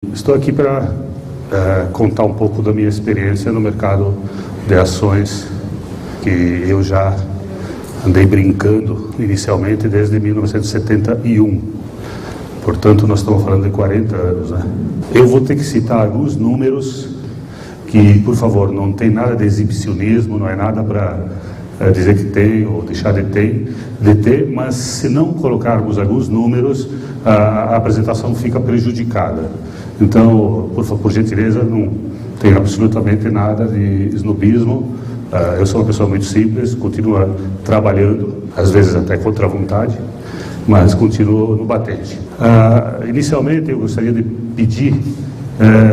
Estou aqui para contar um pouco da minha experiência no mercado de ações, que eu já andei brincando inicialmente desde 1971. Portanto, nós estamos falando de 40 anos, né? Eu vou ter que citar alguns números que, por favor, não tem nada de exibicionismo, não é nada para dizer que tem ou deixar de ter, mas se não colocarmos alguns números, a apresentação fica prejudicada. Então, por gentileza, não tem absolutamente nada de snobismo. Eu sou uma pessoa muito simples, continuo trabalhando, às vezes até contra a vontade, mas continuo no batente. Inicialmente, eu gostaria de pedir,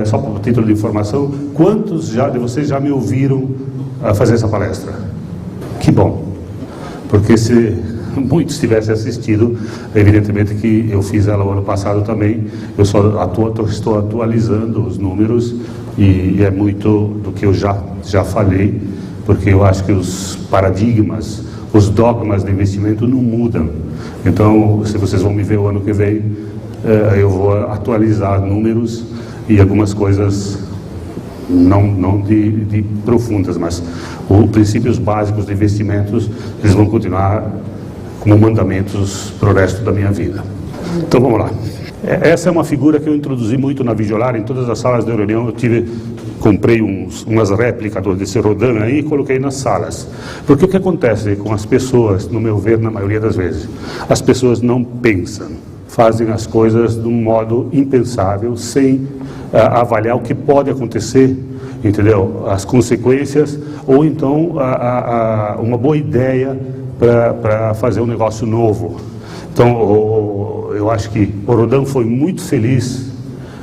só por título de informação, quantos de vocês já me ouviram fazer essa palestra? Que bom, porque se muitos tivessem assistido, evidentemente que eu fiz ela o ano passado também, eu só estou atualizando os números e é muito do que eu já falei, porque eu acho que os paradigmas, os dogmas de investimento não mudam. Então, se vocês vão me ver o ano que vem, eu vou atualizar números e algumas coisas não de profundas, mas os princípios básicos de investimentos, eles vão continuar como mandamentos para o resto da minha vida. Então vamos lá. Essa é uma figura que eu introduzi muito na Videolar, em todas as salas de reunião comprei umas réplicas desse Rodin aí e coloquei nas salas. Porque o que acontece com as pessoas, no meu ver, na maioria das vezes, as pessoas não pensam, fazem as coisas de um modo impensável, sem avaliar o que pode acontecer, entendeu? As consequências, ou então uma boa ideia para fazer um negócio novo. Então, eu acho que o Rodin foi muito feliz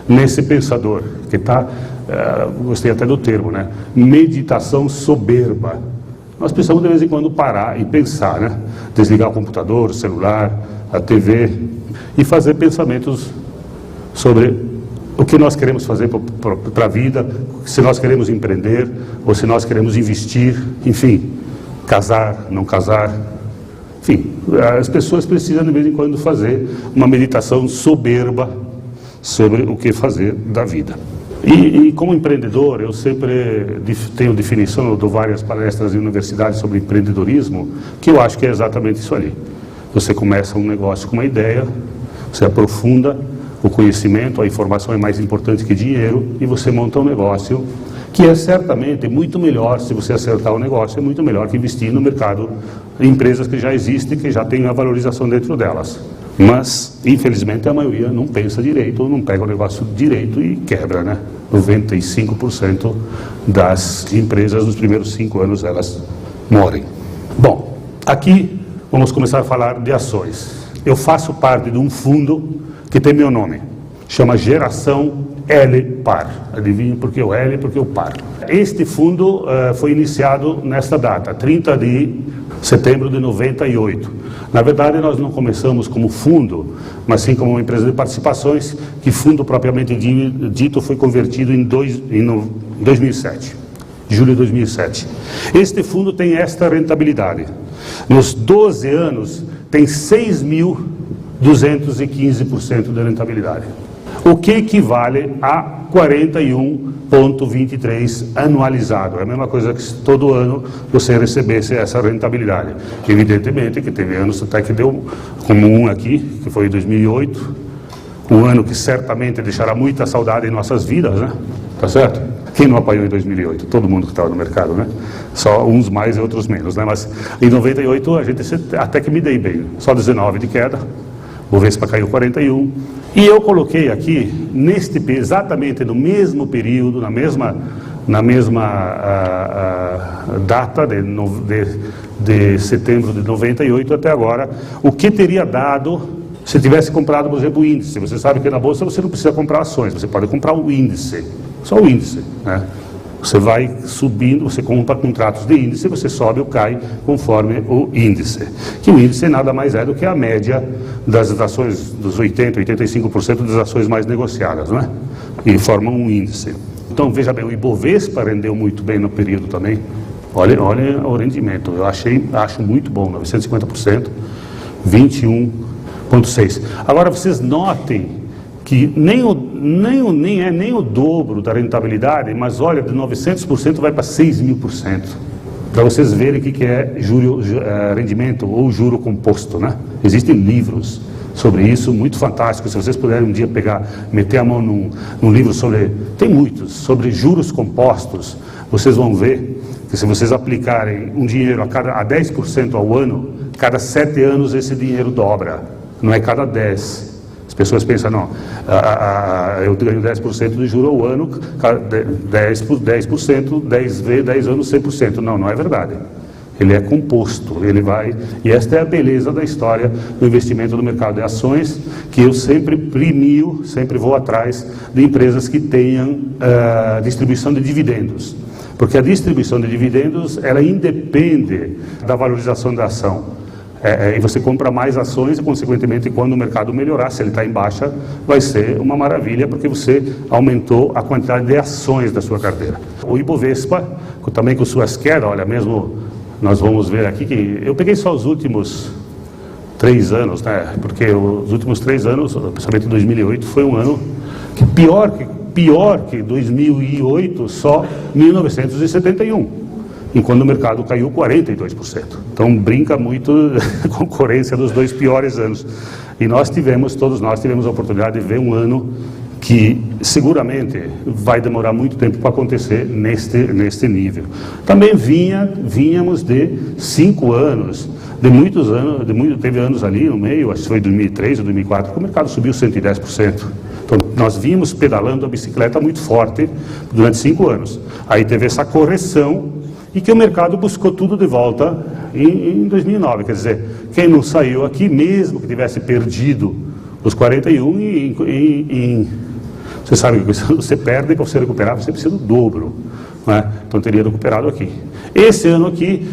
nesse pensador, que está, gostei até do termo, né? Meditação soberba. Nós precisamos de vez em quando parar e pensar, né? Desligar o computador, o celular, a TV e fazer pensamentos sobre o que nós queremos fazer para a vida, se nós queremos empreender ou se nós queremos investir, enfim, casar, não casar. Enfim, as pessoas precisam de vez em quando fazer uma meditação soberba sobre o que fazer da vida. E como empreendedor, eu sempre tenho definição, eu dou várias palestras em universidades sobre empreendedorismo, que eu acho que é exatamente isso ali. Você começa um negócio com uma ideia, você aprofunda o conhecimento, a informação é mais importante que dinheiro, e você monta um negócio que é certamente muito melhor, se você acertar o negócio, é muito melhor que investir no mercado em empresas que já existem, que já têm a valorização dentro delas. Mas, infelizmente, a maioria não pensa direito, ou não pega o negócio direito e quebra, né? 95% das empresas, nos primeiros 5 anos, elas morrem. Bom, aqui vamos começar a falar de ações. Eu faço parte de um fundo que tem meu nome, chama Geração L Par. Adivinha por que o L e por que o Par? Este fundo foi iniciado nesta data, 30 de setembro de 98. Na verdade, nós não começamos como fundo, mas sim como uma empresa de participações, que fundo propriamente dito foi convertido em 2007, julho de 2007. Este fundo tem esta rentabilidade. Nos 12 anos, tem 6.215% de rentabilidade, o que equivale a 41,23 anualizado. É a mesma coisa que todo ano você recebesse essa rentabilidade. Evidentemente que teve anos até que deu, como um aqui, que foi em 2008, um ano que certamente deixará muita saudade em nossas vidas, né? Tá certo? Quem não apanhou em 2008? Todo mundo que estava no mercado, né? Só uns mais e outros menos, né? Mas em 98 a gente até que me dei bem. Só 19 de queda, o Vespa caiu 41. E eu coloquei aqui, exatamente no mesmo período, na mesma data de setembro de 98 até agora, o que teria dado se tivesse comprado, por exemplo, o índice. Você sabe que na bolsa você não precisa comprar ações, você pode comprar o índice, só o índice, né? Você vai subindo, você compra contratos de índice, você sobe ou cai conforme o índice. Que o índice nada mais é do que a média das ações, dos 80%, 85% das ações mais negociadas, né? E formam um índice. Então, veja bem, o Ibovespa rendeu muito bem no período também. Olha o rendimento, eu acho muito bom, 950%, 21,6%. Agora, vocês notem que nem o dobro da rentabilidade, mas olha, de 900% vai para 6.000%. Para vocês verem o que é rendimento ou juro composto, né? Existem livros sobre isso, muito fantásticos. Se vocês puderem um dia meter a mão num livro tem muitos, sobre juros compostos, vocês vão ver que se vocês aplicarem um dinheiro a 10% ao ano, cada 7 anos esse dinheiro dobra, não é cada 10. As pessoas pensam, não, eu ganho 10% de juro ao ano, 10%, 10 anos, 100%. Não é verdade. Ele é composto, e esta é a beleza da história do investimento no mercado de ações, que eu sempre premio, sempre vou atrás de empresas que tenham distribuição de dividendos. Porque a distribuição de dividendos, ela independe da valorização da ação. E você compra mais ações e, consequentemente, quando o mercado melhorar, se ele está em baixa, vai ser uma maravilha, porque você aumentou a quantidade de ações da sua carteira. O Ibovespa, também com suas quedas, olha, mesmo nós vamos ver aqui que eu peguei só os últimos 3 anos, né? Porque os últimos 3 anos, principalmente 2008, foi um ano que pior que 2008, só 1971. Enquanto o mercado caiu 42%. Então brinca muito a concorrência dos 2 piores anos. E todos nós tivemos a oportunidade de ver um ano que seguramente vai demorar muito tempo para acontecer neste nível. Também vínhamos de 5 anos, de muitos anos, teve anos ali no meio, acho que foi 2003 ou 2004, que o mercado subiu 110%. Então, nós vimos pedalando a bicicleta muito forte durante 5 anos. Aí teve essa correção, e que o mercado buscou tudo de volta em 2009. Quer dizer, quem não saiu aqui, mesmo que tivesse perdido os 41, você sabe que você perde, para você recuperar, você precisa do dobro. Né? Então teria recuperado aqui. Esse ano aqui,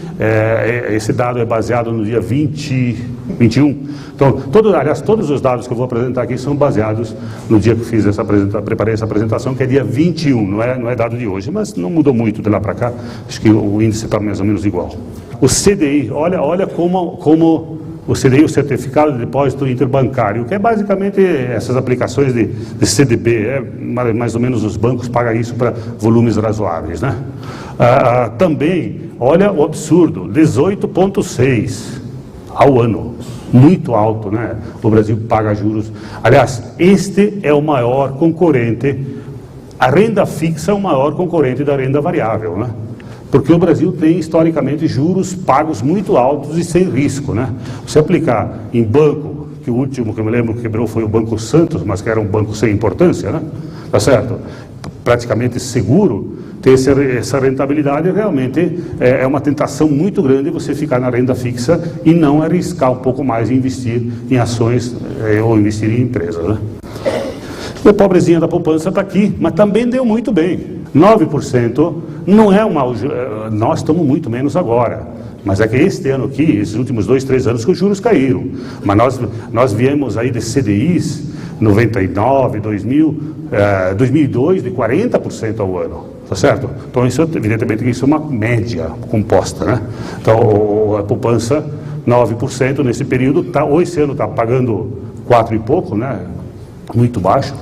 esse dado é baseado no dia 21. Então, todos os dados que eu vou apresentar aqui são baseados no dia que fiz preparei essa apresentação, que é dia 21, não é dado de hoje, mas não mudou muito de lá para cá, acho que o índice está mais ou menos igual. O CDI, olha como o CDI, o Certificado de Depósito Interbancário, que é basicamente essas aplicações de CDB, mais ou menos os bancos pagam isso para volumes razoáveis, né? Também, olha o absurdo, 18,6 ao ano, muito alto, né? O Brasil paga juros. Aliás, este é o maior concorrente, a renda fixa é o maior concorrente da renda variável, né? Porque o Brasil tem, historicamente, juros pagos muito altos e sem risco, né? Você aplicar em banco, que o último que eu me lembro que quebrou foi o Banco Santos, mas que era um banco sem importância, né? Tá certo? Praticamente seguro, ter essa rentabilidade realmente é uma tentação muito grande você ficar na renda fixa e não arriscar um pouco mais e investir em ações ou investir em empresas, né? O pobrezinha da poupança está aqui, mas também deu muito bem. 9% não é nós estamos muito menos agora, mas é que este ano aqui, esses últimos 2, 3 anos que os juros caíram, mas nós viemos aí de CDIs 99, 2000, 2002 de 40% ao ano, tá certo? Então isso, evidentemente, isso é uma média composta, né? Então a poupança 9% nesse período, ou esse ano está pagando 4 e pouco, né? Muito baixo.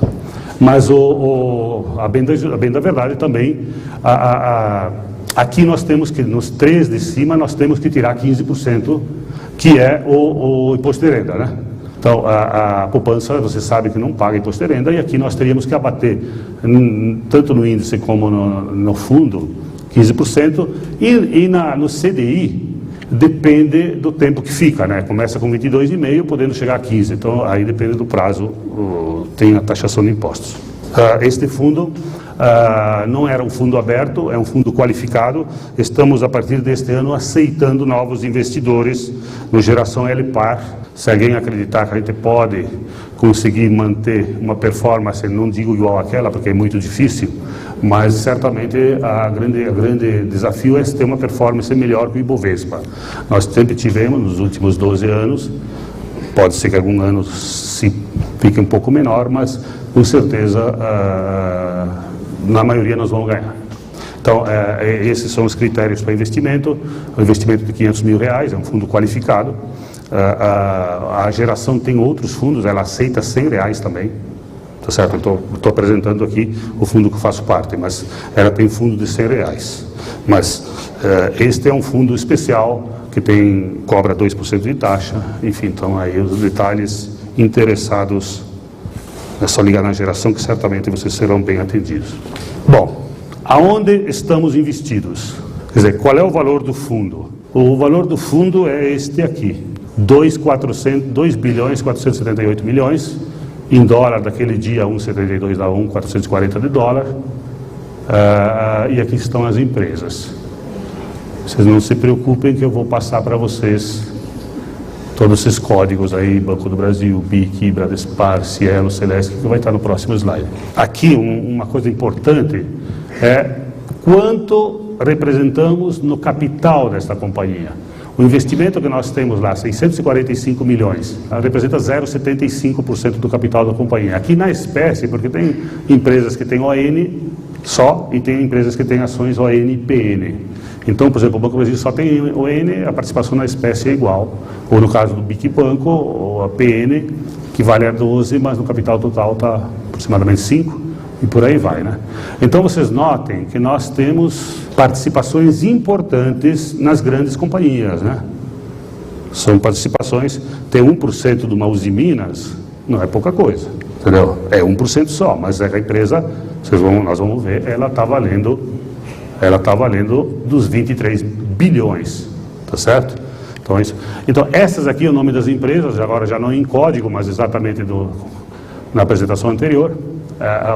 Mas a bem da verdade também, aqui nós temos que, nos 3 de cima, nós temos que tirar 15%, que é o imposto de renda, né? Então, a poupança, você sabe que não paga imposto de renda, e aqui nós teríamos que abater, tanto no índice como no fundo, 15%, e no CDI, depende do tempo que fica, né? Começa com 22,5, podendo chegar a 15. Então, aí depende do prazo, tem a taxação de impostos. Este fundo não era um fundo aberto, é um fundo qualificado. Estamos, a partir deste ano, aceitando novos investidores no Geração LPAR. Se alguém acreditar que a gente pode conseguir manter uma performance, não digo igual àquela, porque é muito difícil, mas certamente a grande desafio é ter uma performance melhor que o Ibovespa. Nós sempre tivemos, nos últimos 12 anos, pode ser que algum ano fique um pouco menor, mas com certeza, na maioria nós vamos ganhar. Então, esses são os critérios para investimento. O investimento de R$500 mil, é um fundo qualificado. A Geração tem outros fundos, ela aceita R$100 também. tá certo? Estou apresentando aqui o fundo que eu faço parte, mas ela tem fundo de R$100. Mas este é um fundo especial que cobra 2% de taxa, enfim, então aí os detalhes interessados, é só ligar na geração que certamente vocês serão bem atendidos. Bom, aonde estamos investidos? Quer dizer, qual é o valor do fundo? O valor do fundo é este aqui, 2.478 milhões, em dólar daquele dia 1,72 dá 1,440 de dólar, e aqui estão as empresas. Vocês não se preocupem que eu vou passar para vocês todos esses códigos aí, Banco do Brasil, BIC, Bradespar, Cielo, Celeste, que vai estar no próximo slide. Aqui uma coisa importante é quanto representamos no capital desta companhia. O investimento que nós temos lá, 645 milhões, representa 0,75% do capital da companhia. Aqui na espécie, porque tem empresas que têm ON só e tem empresas que têm ações ON e PN. Então, por exemplo, o Banco do Brasil só tem ON, a participação na espécie é igual. Ou no caso do BIC Banco, ou a PN, que vale a 12, mas no capital total está aproximadamente 5, e por aí vai, né? Então, vocês notem que nós temos participações importantes nas grandes companhias, né? São participações, ter 1% de uma Usiminas não é pouca coisa, entendeu? É 1% só, mas a empresa, nós vamos ver, ela está valendo dos 23 bilhões, tá certo? Então, essas aqui é o nome das empresas, agora já não em código, mas exatamente na apresentação anterior,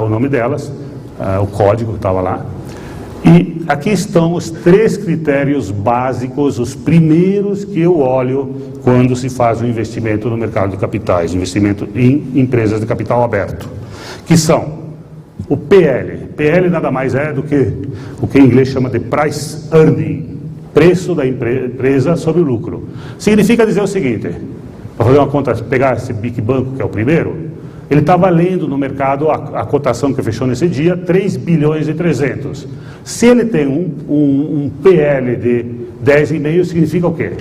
o nome delas, o código que estava lá. E aqui estão os 3 critérios básicos, os primeiros que eu olho quando se faz um investimento no mercado de capitais, investimento em empresas de capital aberto, que são o PL. PL nada mais é do que o que em inglês chama de Price Earning, preço da empresa sobre o lucro. Significa dizer o seguinte, para fazer uma conta, pegar esse BIC Banco, que é o primeiro, ele está valendo no mercado, a cotação que fechou nesse dia, 3 bilhões e 300. Se ele tem um PL de 10,5, significa o quê?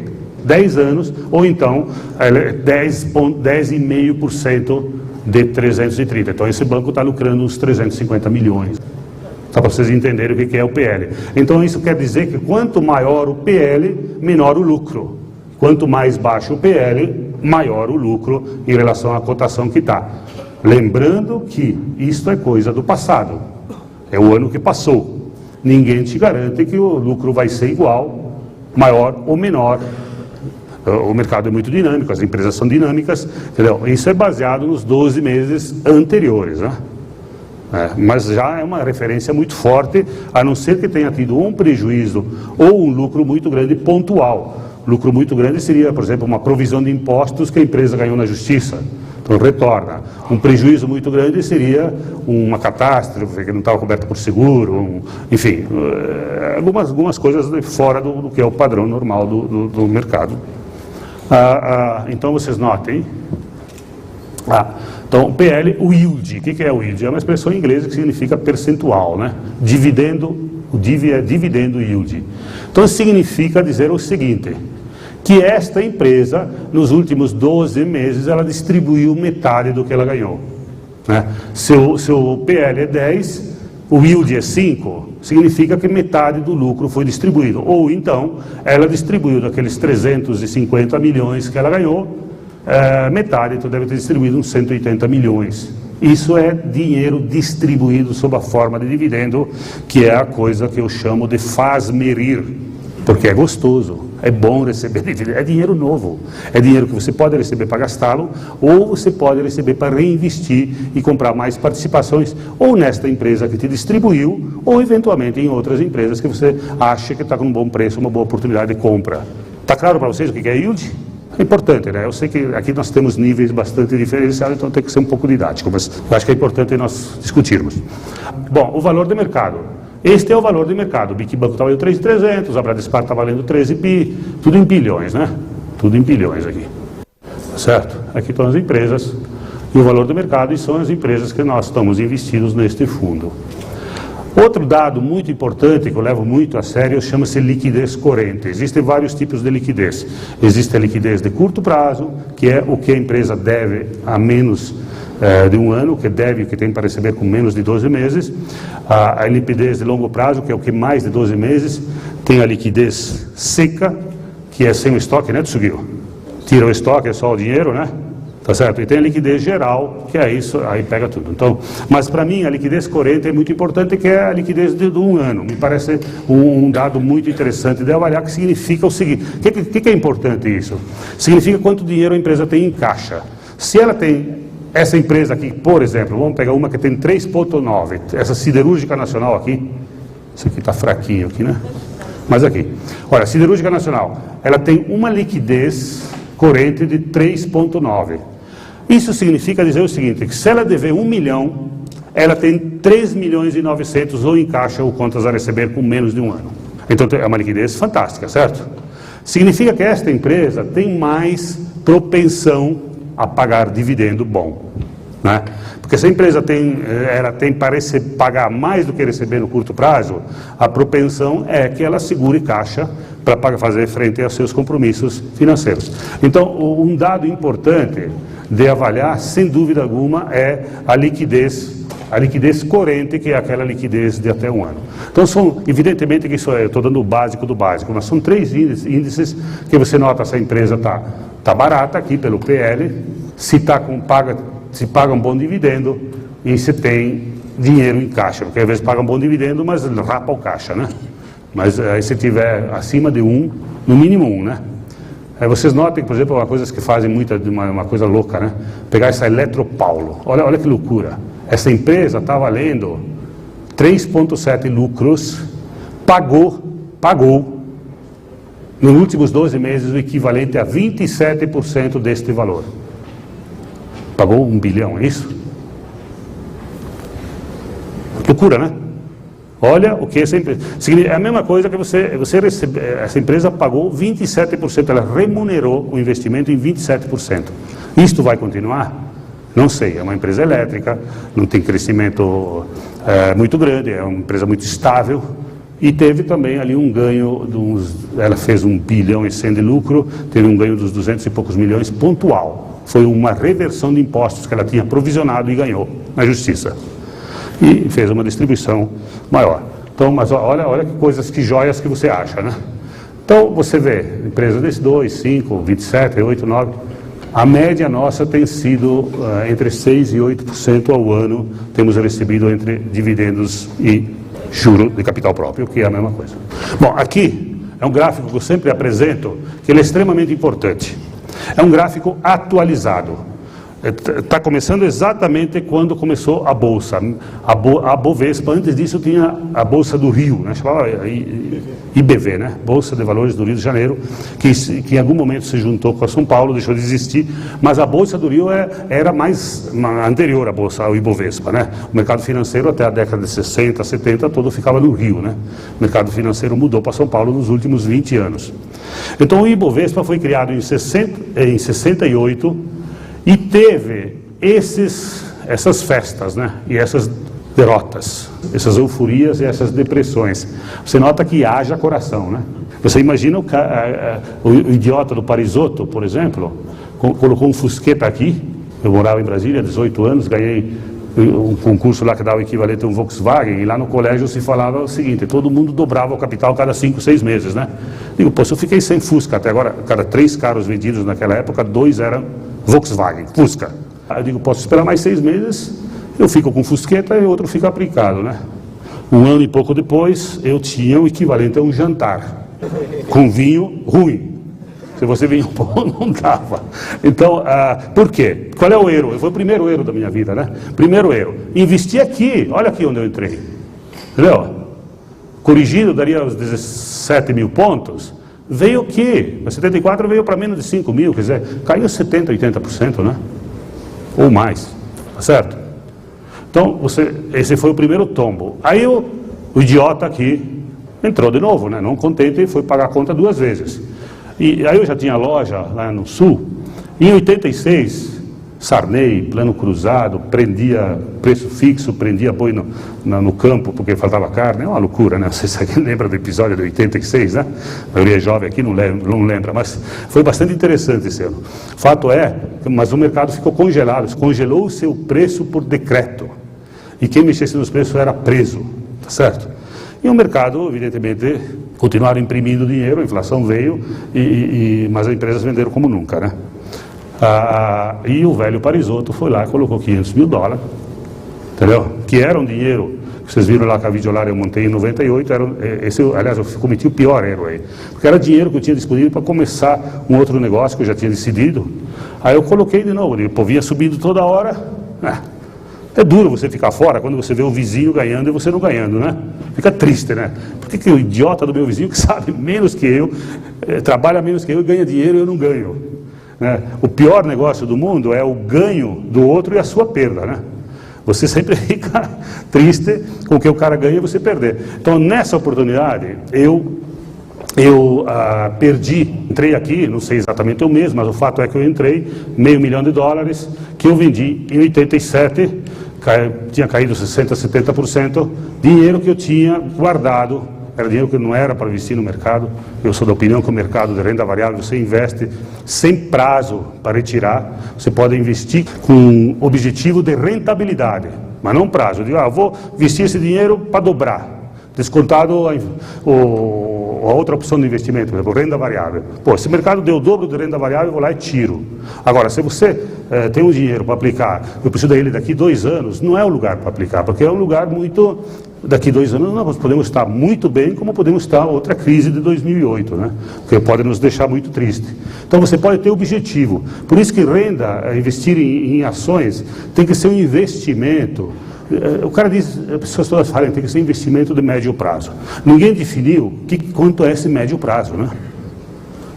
10 anos, ou então 10,5% de 330. Então esse banco está lucrando uns 350 milhões. Só para vocês entenderem o que é o PL. Então isso quer dizer que quanto maior o PL, menor o lucro. Quanto mais baixo o PL, maior o lucro em relação à cotação que está. Lembrando que isto é coisa do passado. É o ano que passou. Ninguém te garante que o lucro vai ser igual, maior ou menor. O mercado é muito dinâmico, as empresas são dinâmicas, entendeu? Isso é baseado nos 12 meses anteriores, né? Mas já é uma referência muito forte, a não ser que tenha tido um prejuízo ou um lucro muito grande pontual. Lucro muito grande seria, por exemplo, uma provisão de impostos que a empresa ganhou na justiça, então retorna. Um prejuízo muito grande seria uma catástrofe que não estava coberta por seguro, enfim, algumas coisas fora do que é o padrão normal do mercado. Então vocês notem, então PL, o yield, o que é o yield? É uma expressão em inglês que significa percentual, né? Dividendo, o div é dividendo yield. Então significa dizer o seguinte, que esta empresa, nos últimos 12 meses, ela distribuiu metade do que ela ganhou, né? Se o PL é 10, o yield é 5, significa que metade do lucro foi distribuído. Ou então, ela distribuiu daqueles 350 milhões que ela ganhou, metade, então deve ter distribuído uns 180 milhões. Isso é dinheiro distribuído sob a forma de dividendo, que é a coisa que eu chamo de faz-merir, porque é gostoso. É bom receber dividendo, é dinheiro novo, é dinheiro que você pode receber para gastá-lo, ou você pode receber para reinvestir e comprar mais participações, ou nesta empresa que te distribuiu, ou eventualmente em outras empresas que você acha que está com um bom preço, uma boa oportunidade de compra. Está claro para vocês o que é yield? É importante, né? Eu sei que aqui nós temos níveis bastante diferenciados, então tem que ser um pouco didático, mas eu acho que é importante nós discutirmos. Bom, o valor de mercado. Este é o valor de mercado. O BIC Banco está valendo 3.300, a Bradespar está valendo 13 bi, tudo em bilhões, né? Tudo em bilhões aqui. Certo? Aqui estão as empresas e o valor do mercado, e são as empresas que nós estamos investidos neste fundo. Outro dado muito importante, que eu levo muito a sério, chama-se liquidez corrente. Existem vários tipos de liquidez. Existe a liquidez de curto prazo, que é o que a empresa deve a menos de um ano, que tem para receber com menos de 12 meses, a liquidez de longo prazo, que é o que mais de 12 meses, tem a liquidez seca, que é sem o estoque, né, Tsugiu? Tira o estoque, é só o dinheiro, né? Tá certo? E tem a liquidez geral, que é isso, aí pega tudo. Então, mas para mim a liquidez corrente é muito importante, que é a liquidez de um ano. Me parece um dado muito interessante de avaliar, que significa o seguinte: o que é importante isso? Significa quanto dinheiro a empresa tem em caixa. Se ela tem, essa empresa aqui, por exemplo, vamos pegar uma que tem 3,9, essa Siderúrgica Nacional aqui, isso aqui está fraquinho aqui, né? Mas aqui, olha, a Siderúrgica Nacional, ela tem uma liquidez corrente de 3,9. Isso significa dizer o seguinte, que se ela dever 1 milhão, ela tem 3 milhões e 900 ou em caixa ou contas a receber com menos de um ano. Então é uma liquidez fantástica, certo? Significa que esta empresa tem mais propensão a pagar dividendo bom, né? Porque se a empresa parece pagar mais do que receber no curto prazo, a propensão é que ela segure caixa para fazer frente aos seus compromissos financeiros. Então, um dado importante de avaliar, sem dúvida alguma, é a liquidez corrente, que é aquela liquidez de até um ano. Então, evidentemente que eu estou dando o básico do básico, mas são 3 índices que você nota se a empresa está barata aqui pelo PL, se paga um bom dividendo e se tem dinheiro em caixa, porque às vezes paga um bom dividendo, mas rapa o caixa, né? Mas aí se tiver acima de 1, no mínimo 1, né? Aí vocês notem, por exemplo, uma coisa que fazem uma coisa louca, né? Pegar essa Eletropaulo, olha que loucura. Essa empresa está valendo 3,7 lucros, pagou nos últimos 12 meses o equivalente a 27% deste valor. Pagou 1 bilhão, é isso? Loucura, né? Olha o que essa empresa... É a mesma coisa que você recebe... Essa empresa pagou 27%, ela remunerou o investimento em 27%. Isto vai continuar? Não sei, é uma empresa elétrica, não tem crescimento muito grande, é uma empresa muito estável, e teve também ali um ganho, ela fez 1 bilhão e 100 de lucro, teve um ganho dos 200 e poucos milhões pontual. Foi uma reversão de impostos que ela tinha provisionado e ganhou na justiça. E fez uma distribuição maior. Então, mas olha que joias que você acha, né? Então, você vê, empresa desse 2, 5, 27, 8, 9, a média nossa tem sido entre 6% e 8% ao ano, temos recebido entre dividendos e juro de capital próprio, que é a mesma coisa. Bom, aqui é um gráfico que eu sempre apresento, que ele é extremamente importante. É um gráfico atualizado. Está começando exatamente quando começou a Bolsa. A Bovespa, antes disso tinha a Bolsa do Rio, né? Chamava IBV, né? Bolsa de Valores do Rio de Janeiro, que em algum momento se juntou com a São Paulo, deixou de existir, mas a Bolsa do Rio era mais anterior à Bolsa, ao Ibovespa, né? O mercado financeiro até a década de 60, 70, todo ficava no Rio, né? O mercado financeiro mudou para São Paulo nos últimos 20 anos. Então o Ibovespa foi criado em 68, e teve essas festas, né? E essas derrotas, essas euforias e essas depressões. Você nota que haja coração, né? Você imagina o idiota do Parisotto, por exemplo, colocou um Fusqueta aqui. Eu morava em Brasília há 18 anos, ganhei um concurso lá que dava o equivalente a um Volkswagen, e lá no colégio se falava o seguinte: todo mundo dobrava o capital cada 5, 6 meses, né? Digo, pô, se eu fiquei sem Fusca até agora, cada 3 carros vendidos naquela época, 2 eram Volkswagen, Fusca. Eu digo, posso esperar mais 6 meses, eu fico com Fusqueta e o outro fica aplicado, né? 1 ano e pouco depois, eu tinha o equivalente a um jantar, com vinho ruim. Se você vinho bom, não dava. Então, por quê? Qual é o erro? Foi o primeiro erro da minha vida, né? Primeiro erro, investi aqui, olha aqui onde eu entrei. Entendeu? Corrigido daria os 17 mil pontos. Veio o quê? A 74 veio para menos de 5 mil, quer dizer, caiu 70%, 80%, né? Ou mais, tá certo? Então, esse foi o primeiro tombo. Aí o idiota aqui entrou de novo, né? Não contente, foi pagar a conta 2 vezes. E aí eu já tinha loja lá no Sul, e em 86, Sarney, plano cruzado, prendia preço fixo, prendia boi no campo porque faltava carne, é uma loucura, né? Não sei se alguém lembra do episódio de 86, né? A maioria é jovem aqui, não lembra, mas foi bastante interessante esse ano. Fato é, mas o mercado ficou congelado, congelou o seu preço por decreto, e quem mexesse nos preços era preso, tá certo? E o mercado, evidentemente, continuaram imprimindo dinheiro, a inflação veio, mas as empresas venderam como nunca, né? E o velho Parisotto foi lá e colocou $500 mil, entendeu? Que era um dinheiro, vocês viram lá que a Videolar eu montei em 98, aliás, eu cometi o pior erro aí, porque era dinheiro que eu tinha disponível para começar um outro negócio que eu já tinha decidido, aí eu coloquei de novo, pô, vinha subindo toda hora, é duro você ficar fora quando você vê o vizinho ganhando e você não ganhando, né? Fica triste, né? Por que o idiota do meu vizinho, que sabe menos que eu, trabalha menos que eu e ganha dinheiro e eu não ganho? O pior negócio do mundo é o ganho do outro e a sua perda, né? Você sempre fica triste com o que o cara ganha e você perder. Então, nessa oportunidade, eu perdi, entrei aqui, não sei exatamente o mês, mas o fato é que eu entrei, $500 mil, que eu vendi em 87, tinha caído 60%, 70%, dinheiro que eu tinha guardado, era dinheiro que não era para investir no mercado. Eu sou da opinião que o mercado de renda variável, você investe sem prazo para retirar, você pode investir com objetivo de rentabilidade, mas não prazo. Eu digo, eu vou investir esse dinheiro para dobrar, descontado a outra opção de investimento, por exemplo, renda variável. Pô, se o mercado deu o dobro de renda variável, eu vou lá e tiro. Agora, se você tem um dinheiro para aplicar, eu preciso dele daqui 2 anos, não é o lugar para aplicar, porque é um lugar muito... Daqui 2 anos nós podemos estar muito bem, como podemos estar outra crise de 2008, né? Que pode nos deixar muito triste. Então você pode ter objetivo. Por isso que renda, investir em ações, tem que ser um investimento. O cara diz, as pessoas todas falam, tem que ser investimento de médio prazo. Ninguém definiu quanto é esse médio prazo, né?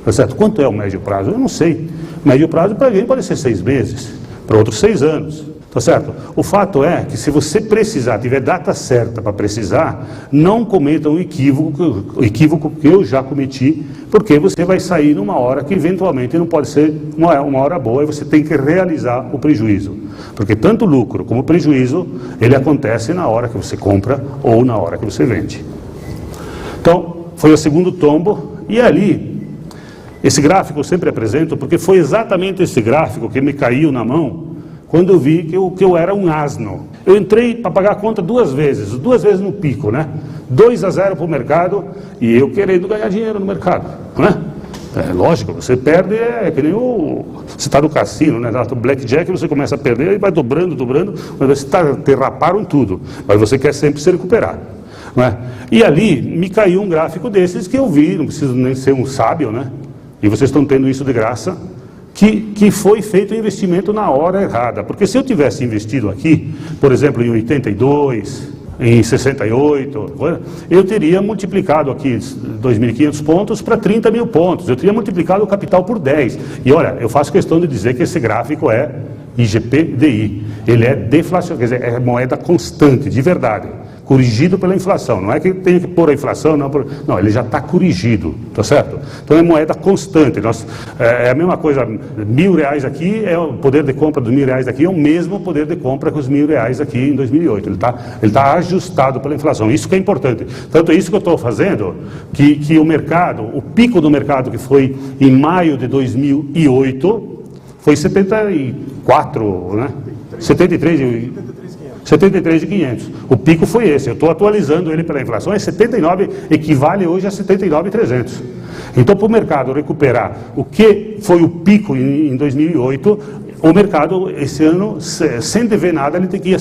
Tá certo? Quanto é o médio prazo? Eu não sei. Médio prazo para alguém pode ser 6 meses, para outros 6 anos. Tá certo? O fato é que se você precisar, tiver data certa para precisar, não cometa um equívoco que eu já cometi, porque você vai sair numa hora que eventualmente não pode ser uma hora boa e você tem que realizar o prejuízo. Porque tanto lucro como prejuízo, ele acontece na hora que você compra ou na hora que você vende. Então, foi o segundo tombo, e ali, esse gráfico eu sempre apresento, porque foi exatamente esse gráfico que me caiu na mão, quando eu vi que eu era um asno. Eu entrei para pagar a conta 2 vezes no pico, né? 2-0 para o mercado, e eu querendo ganhar dinheiro no mercado, né? É lógico, você perde, é que nem você está no cassino, né? No blackjack você começa a perder e vai dobrando, mas você derraparam tudo, mas você quer sempre se recuperar, né? E ali me caiu um gráfico desses que eu vi, não preciso nem ser um sábio, né? E vocês estão tendo isso de graça, que foi feito o investimento na hora errada. Porque se eu tivesse investido aqui, por exemplo, em 82, em 68, eu teria multiplicado aqui 2.500 pontos para 30 mil pontos. Eu teria multiplicado o capital por 10. E olha, eu faço questão de dizer que esse gráfico é IGP-DI. Ele é deflação, quer dizer, é moeda constante, de verdade. Corrigido pela inflação, não é que tem que pôr a inflação, não, ele já está corrigido, tá certo? Então é moeda constante, é a mesma coisa, R$1.000 aqui, o poder de compra dos R$1.000 aqui é o mesmo poder de compra que os R$1.000 aqui em 2008, ele está ajustado pela inflação, isso que é importante. Tanto é isso que eu estou fazendo, que o mercado, o pico do mercado que foi em maio de 2008, foi 74, né? 73.500. O pico foi esse. Eu estou atualizando ele pela inflação. É 79, equivale hoje a 79.300. Então, para o mercado recuperar o que foi o pico em 2008, o mercado, esse ano, sem dever nada, ele tem que ir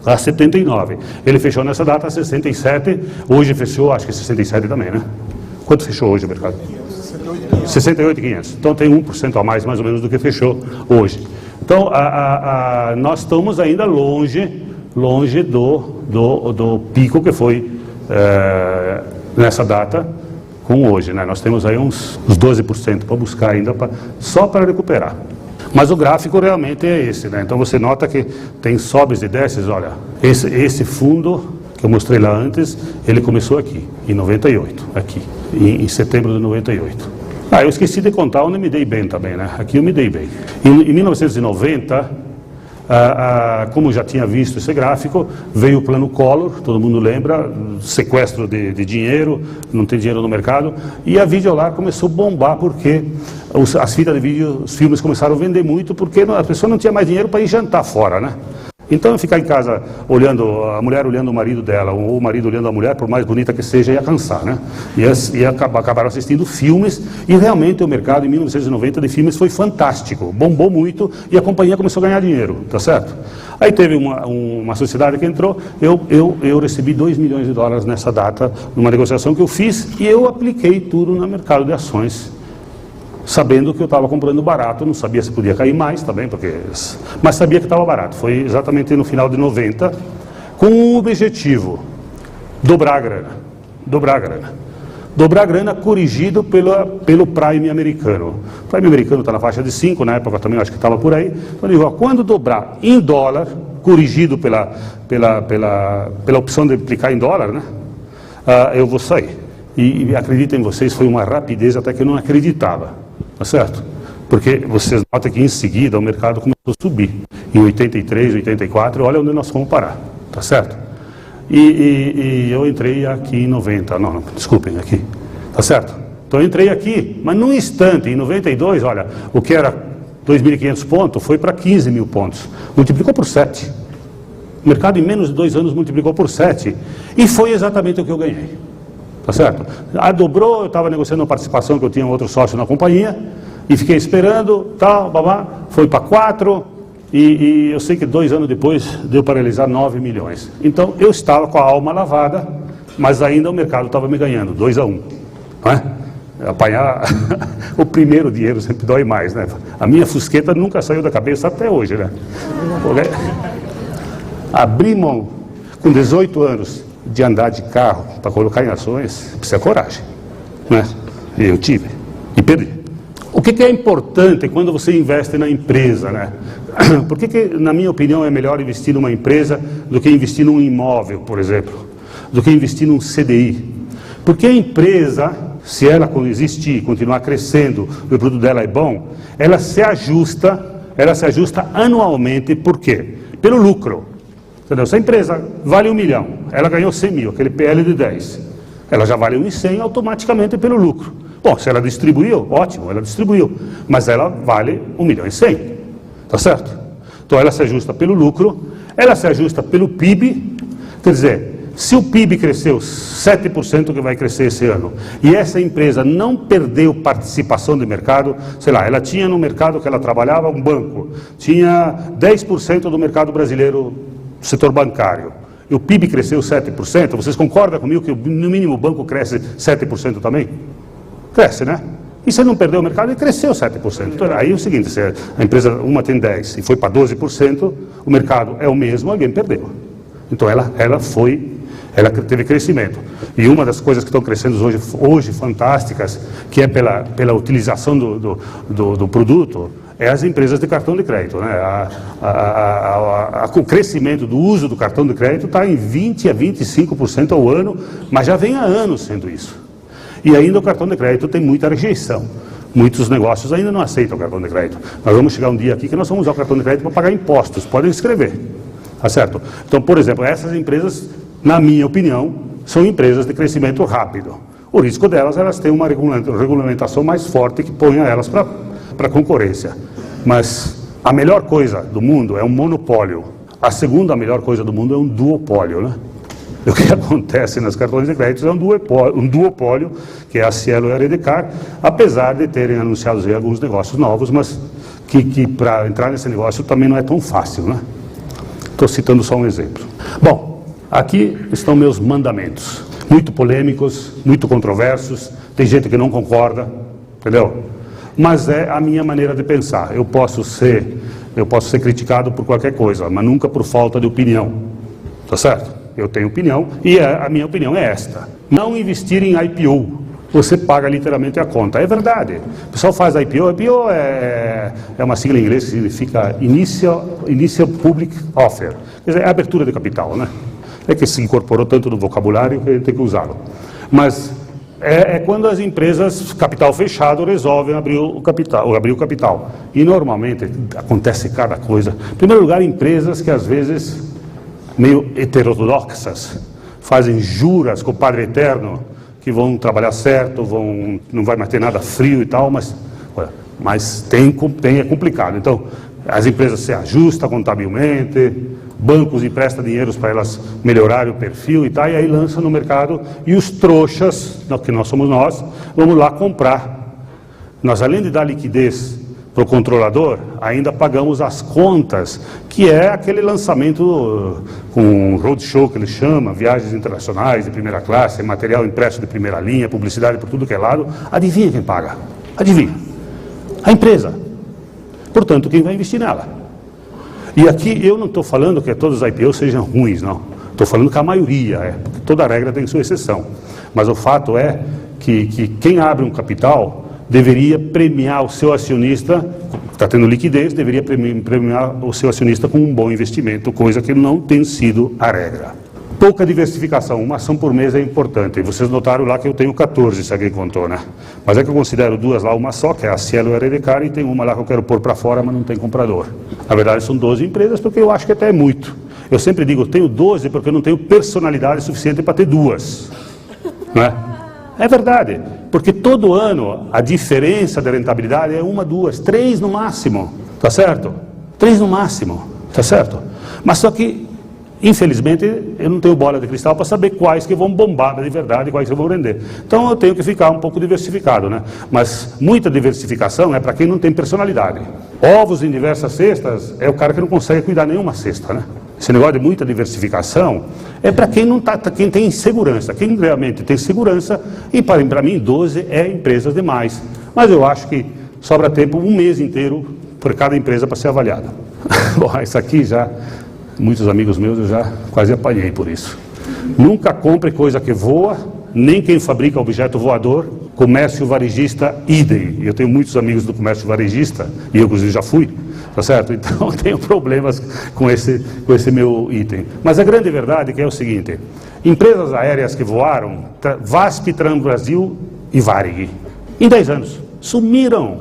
a 79. Ele fechou nessa data a 67. Hoje fechou, acho que 67 também, né? Quanto fechou hoje o mercado? 68.500. Então, tem 1% a mais ou menos, do que fechou hoje. Então, nós estamos ainda longe do pico que foi nessa data com hoje, né? Nós temos aí uns 12% para buscar ainda, só para recuperar. Mas o gráfico realmente é esse, né? Então você nota que tem sobes e desces, olha, esse fundo que eu mostrei lá antes, ele começou aqui, em 98, aqui, em setembro de 98. Eu esqueci de contar onde me dei bem também, né? Aqui eu me dei bem. Em 1990, como já tinha visto esse gráfico, veio o plano Collor, todo mundo lembra, sequestro de dinheiro, não tem dinheiro no mercado, e a Videolar começou a bombar porque as fitas de vídeo, os filmes começaram a vender muito porque a pessoa não tinha mais dinheiro para ir jantar fora, né? Então ficar em casa olhando, a mulher olhando o marido dela, ou o marido olhando a mulher, por mais bonita que seja, ia cansar, né? E acabaram assistindo filmes, e realmente o mercado em 1990 de filmes foi fantástico, bombou muito, e a companhia começou a ganhar dinheiro, tá certo? Aí teve uma sociedade que entrou, eu recebi $2 milhões nessa data, numa negociação que eu fiz, e eu apliquei tudo no mercado de ações, sabendo que eu estava comprando barato, não sabia se podia cair mais também, mas sabia que estava barato. Foi exatamente no final de 90, com um objetivo: dobrar a grana. Dobrar a grana corrigido pelo Prime americano. O Prime americano está na faixa de 5, na época também acho que estava por aí. Então eu digo, quando dobrar em dólar, corrigido pela opção de aplicar em dólar, né, eu vou sair. E acreditem vocês, foi uma rapidez até que eu não acreditava. Tá certo? Porque vocês notam que em seguida o mercado começou a subir. Em 83, 84, olha onde nós fomos parar. Tá certo? E eu entrei aqui em 90, não, desculpem, aqui. Tá certo? Então eu entrei aqui, mas num instante, em 92, olha, o que era 2.500 pontos foi para 15 mil pontos. Multiplicou por 7. O mercado em menos de 2 anos multiplicou por 7. E foi exatamente o que eu ganhei. Tá certo? Dobrou, eu estava negociando uma participação que eu tinha um outro sócio na companhia, e fiquei esperando, tal, babá, foi para 4, e eu sei que 2 anos depois deu para realizar 9 milhões. Então eu estava com a alma lavada, mas ainda o mercado estava me ganhando, 2-1. Não é? Apanhar o primeiro dinheiro sempre dói mais, né? A minha fusqueta nunca saiu da cabeça até hoje, né? Abrir mão com 18 anos de andar de carro para colocar em ações, precisa de coragem, né? E eu tive, e perdi. O que é importante quando você investe na empresa, né? Por que, na minha opinião, é melhor investir numa empresa do que investir num imóvel, por exemplo, do que investir num CDI? Porque a empresa, se ela existir e continuar crescendo, o produto dela é bom, ela se ajusta anualmente, por quê? Pelo lucro. Entendeu? Se a empresa vale 1 milhão, ela ganhou 100 mil, aquele PL de 10, ela já vale 1,100 automaticamente pelo lucro. Bom, se ela distribuiu, ótimo, ela distribuiu, mas ela vale 1,1 milhão, tá certo? Então ela se ajusta pelo lucro, ela se ajusta pelo PIB, quer dizer, se o PIB cresceu 7% que vai crescer esse ano, e essa empresa não perdeu participação de mercado, sei lá, ela tinha no mercado que ela trabalhava um banco, tinha 10% do mercado brasileiro, setor bancário, e o PIB cresceu 7%, vocês concordam comigo que no mínimo o banco cresce 7% também? Cresce, né? E você não perdeu o mercado e cresceu 7%. Então, aí é o seguinte, se a empresa, uma tem 10% e foi para 12%, o mercado é o mesmo, alguém perdeu. Então ela teve crescimento. E uma das coisas que estão crescendo hoje fantásticas, que é pela utilização do produto, é as empresas de cartão de crédito, né? O crescimento do uso do cartão de crédito está em 20% a 25% ao ano, mas já vem há anos sendo isso. E ainda o cartão de crédito tem muita rejeição. Muitos negócios ainda não aceitam o cartão de crédito. Nós vamos chegar um dia aqui que nós vamos usar o cartão de crédito para pagar impostos, podem escrever, tá certo? Então, por exemplo, essas empresas, na minha opinião, são empresas de crescimento rápido. O risco delas, elas têm uma regulamentação mais forte que ponha elas para concorrência. Mas a melhor coisa do mundo é um monopólio. A segunda melhor coisa do mundo é um duopólio, né? O que acontece nas cartões de crédito é um duopólio, que é a Cielo e a Redecard, apesar de terem anunciado aí alguns negócios novos, mas que para entrar nesse negócio também não é tão fácil, né? Estou citando só um exemplo. Bom, aqui estão meus mandamentos, muito polêmicos, muito controversos, tem gente que não concorda, entendeu? Mas é a minha maneira de pensar. Eu posso ser criticado por qualquer coisa, mas nunca por falta de opinião, tá certo? Eu tenho opinião, e a minha opinião é esta: não investir em IPO, você paga literalmente a conta. É verdade, o pessoal faz IPO, IPO é uma sigla em inglês que significa Initial Public Offer, quer dizer, é abertura de capital, né? É que se incorporou tanto no vocabulário que a gente tem que usá-lo. Mas é quando as empresas, capital fechado, resolvem abrir o capital. E normalmente acontece cada coisa. Em primeiro lugar, empresas que às vezes, meio heterodoxas, fazem juras com o Padre Eterno, que vão trabalhar certo, não vai mais ter nada frio e tal, mas é complicado. Então, as empresas se ajustam contabilmente, bancos emprestam dinheiro para elas melhorarem o perfil e tal, e aí lançam no mercado, e os trouxas, que nós somos nós, vamos lá comprar. Nós, além de dar liquidez para o controlador, ainda pagamos as contas, que é aquele lançamento com roadshow que ele chama, viagens internacionais de primeira classe, material impresso de primeira linha, publicidade por tudo que é lado. Adivinha quem paga? Adivinha? A empresa. Portanto, quem vai investir nela? E aqui eu não estou falando que todos os IPOs sejam ruins, não. Estou falando que a maioria porque toda regra tem sua exceção. Mas o fato é que quem abre um capital deveria premiar o seu acionista, está tendo liquidez, deveria premiar o seu acionista com um bom investimento, coisa que não tem sido a regra. Pouca diversificação, uma ação por mês é importante. E vocês notaram lá que eu tenho 14, se alguém contou, né? Mas é que eu considero duas lá, uma só, que é a Cielo e a Redecare, e tem uma lá que eu quero pôr para fora, mas não tem comprador. Na verdade, são 12 empresas, porque eu acho que até é muito. Eu sempre digo, eu tenho 12 porque eu não tenho personalidade suficiente para ter duas. Não é? É verdade, porque todo ano a diferença de rentabilidade é 1, 2, 3 no máximo, tá certo? 3 no máximo, tá certo? Mas só que, infelizmente, eu não tenho bola de cristal para saber quais que vão bombar de verdade e quais que vão render. Então eu tenho que ficar um pouco diversificado, né? Mas muita diversificação é para quem não tem personalidade. Ovos em diversas cestas é o cara que não consegue cuidar nenhuma cesta, né? Esse negócio de muita diversificação é para quem não quem tem segurança. Quem realmente tem segurança, e para mim 12 é empresas demais. Mas eu acho que sobra tempo, um mês inteiro por cada empresa para ser avaliada. Bom, isso aqui já, muitos amigos meus eu já quase apanhei por isso. Nunca compre coisa que voa, nem quem fabrica objeto voador. Comércio varejista, idem. Eu tenho muitos amigos do comércio varejista, e eu inclusive já fui, tá certo? Então tenho problemas com esse meu item. Mas a grande verdade é que é o seguinte: empresas aéreas que voaram, VASP, Transbrasil e Varig, em 10 anos, sumiram,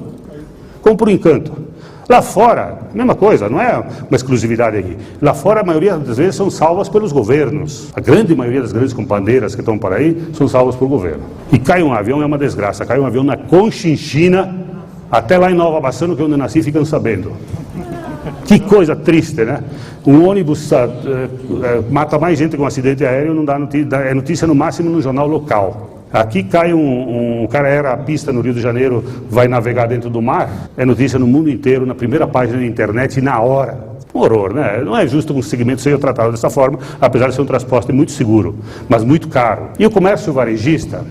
como por encanto. Lá fora, mesma coisa, não é uma exclusividade aqui. Lá fora, a maioria das vezes são salvas pelos governos. A grande maioria das grandes companheiras que estão por aí são salvas pelo governo. E cai um avião é uma desgraça. Cai um avião na Conchinchina, até lá em Nova Bassano, que é onde eu nasci, ficam sabendo. Que coisa triste, né? Um ônibus mata mais gente com um acidente aéreo, não dá notícia, é notícia no máximo no jornal local. Aqui cai um cara era a pista no Rio de Janeiro, vai navegar dentro do mar, é notícia no mundo inteiro, na primeira página da internet, e na hora. Um horror, né? Não é justo que um segmento seja tratado dessa forma, apesar de ser um transporte muito seguro, mas muito caro. E o comércio varejista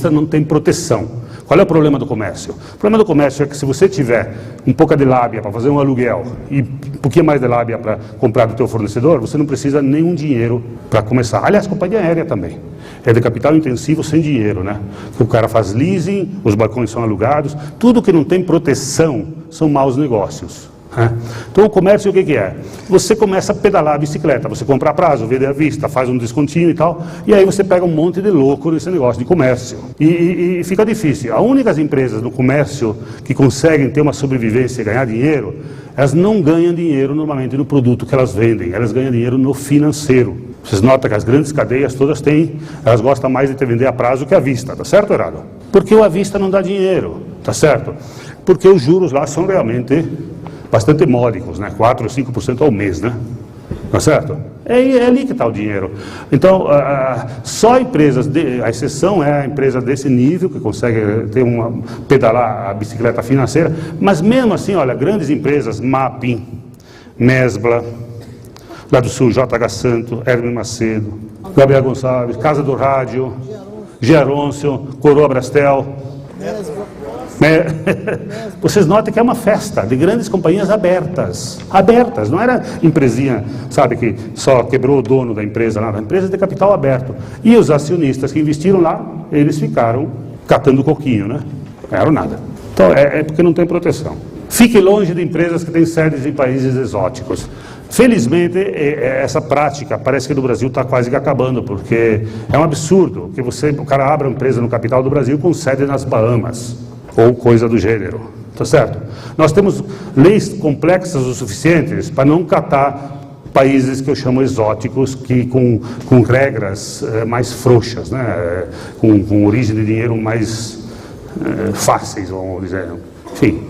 não tem proteção. Qual é o problema do comércio? O problema do comércio é que se você tiver um pouco de lábia para fazer um aluguel e um pouquinho mais de lábia para comprar do teu fornecedor, você não precisa nenhum dinheiro para começar. Aliás, companhia aérea também. É de capital intensivo sem dinheiro, né? O cara faz leasing, os balcões são alugados, tudo que não tem proteção são maus negócios. Então o comércio o que é? Você começa a pedalar a bicicleta, você compra a prazo, vende à vista, faz um descontinho e tal, e aí você pega um monte de louco nesse negócio de comércio. E fica difícil. As únicas empresas no comércio que conseguem ter uma sobrevivência e ganhar dinheiro, elas não ganham dinheiro normalmente no produto que elas vendem, elas ganham dinheiro no financeiro. Vocês notam que as grandes cadeias todas elas gostam mais de te vender a prazo que à vista, tá certo ou errado? Porque o à vista não dá dinheiro, tá certo? Porque os juros lá são realmente bastante módicos, né? 4 ou 5% ao mês, né? Tá certo? É ali que está o dinheiro. Então, só empresas, a exceção é a empresa desse nível, que consegue pedalar a bicicleta financeira, mas mesmo assim, olha, grandes empresas, Mapping, Mesbla, lá do Sul, JH Santo, Hermes Macedo, Gabriel Gonçalves, Casa do Rádio, Geroncio, Coroa Brastel. Vocês notam que é uma festa de grandes companhias abertas, não era empresinha, sabe, que só quebrou o dono da empresa, nada, empresa de capital aberto. E os acionistas que investiram lá, eles ficaram catando coquinho, né? Ganharam nada. Então é porque não tem proteção. Fique longe de empresas que têm sedes em países exóticos. Felizmente, essa prática parece que no Brasil está quase que acabando, porque é um absurdo que o cara abra uma empresa no capital do Brasil com sede nas Bahamas, ou coisa do gênero, tá certo? Nós temos leis complexas o suficientes para não catar países que eu chamo exóticos, que com regras mais frouxas, né? com origem de dinheiro mais fáceis, vamos dizer. Enfim,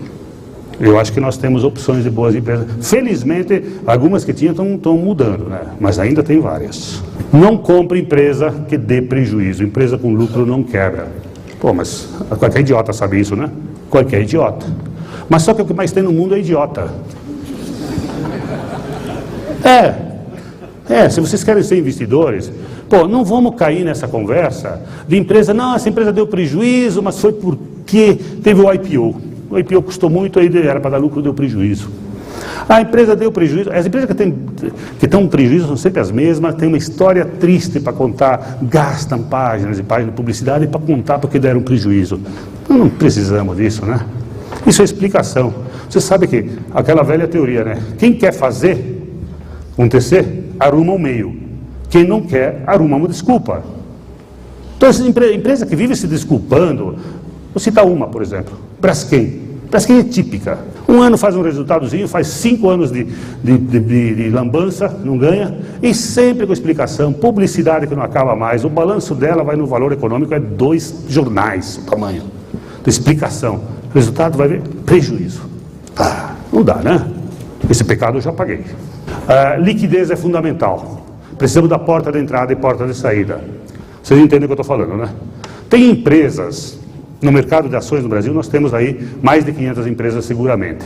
eu acho que nós temos opções de boas empresas. Felizmente, algumas que tinham estão mudando, né? Mas ainda tem várias. Não compre empresa que dê prejuízo. Empresa com lucro não quebra. Pô, mas qualquer idiota sabe isso, né? Qualquer idiota. Mas só que o que mais tem no mundo é idiota. Se vocês querem ser investidores, pô, não vamos cair nessa conversa de empresa, não, essa empresa deu prejuízo, mas foi porque teve o IPO. O IPO custou muito, aí era para dar lucro, deu prejuízo. A empresa deu prejuízo, as empresas que estão prejuízo são sempre as mesmas, tem uma história triste para contar, gastam páginas e páginas de publicidade para contar porque deram prejuízo. Não precisamos disso, né? Isso é explicação. Você sabe que aquela velha teoria, né? Quem quer fazer acontecer, arruma um meio. Quem não quer, arruma uma desculpa. Então, essa empresa que vive se desculpando, vou citar uma, por exemplo, Braskem. Braskem é típica. Um ano faz um resultadozinho, faz 5 anos de lambança, não ganha, e sempre com explicação, publicidade que não acaba mais, o balanço dela vai no valor econômico, é 2 jornais, o tamanho. De explicação. O resultado vai ver prejuízo. Não dá, né? Esse pecado eu já paguei. Liquidez é fundamental. Precisamos da porta de entrada e porta de saída. Vocês entendem o que eu estou falando, né? Tem empresas, no mercado de ações no Brasil, nós temos aí mais de 500 empresas seguramente,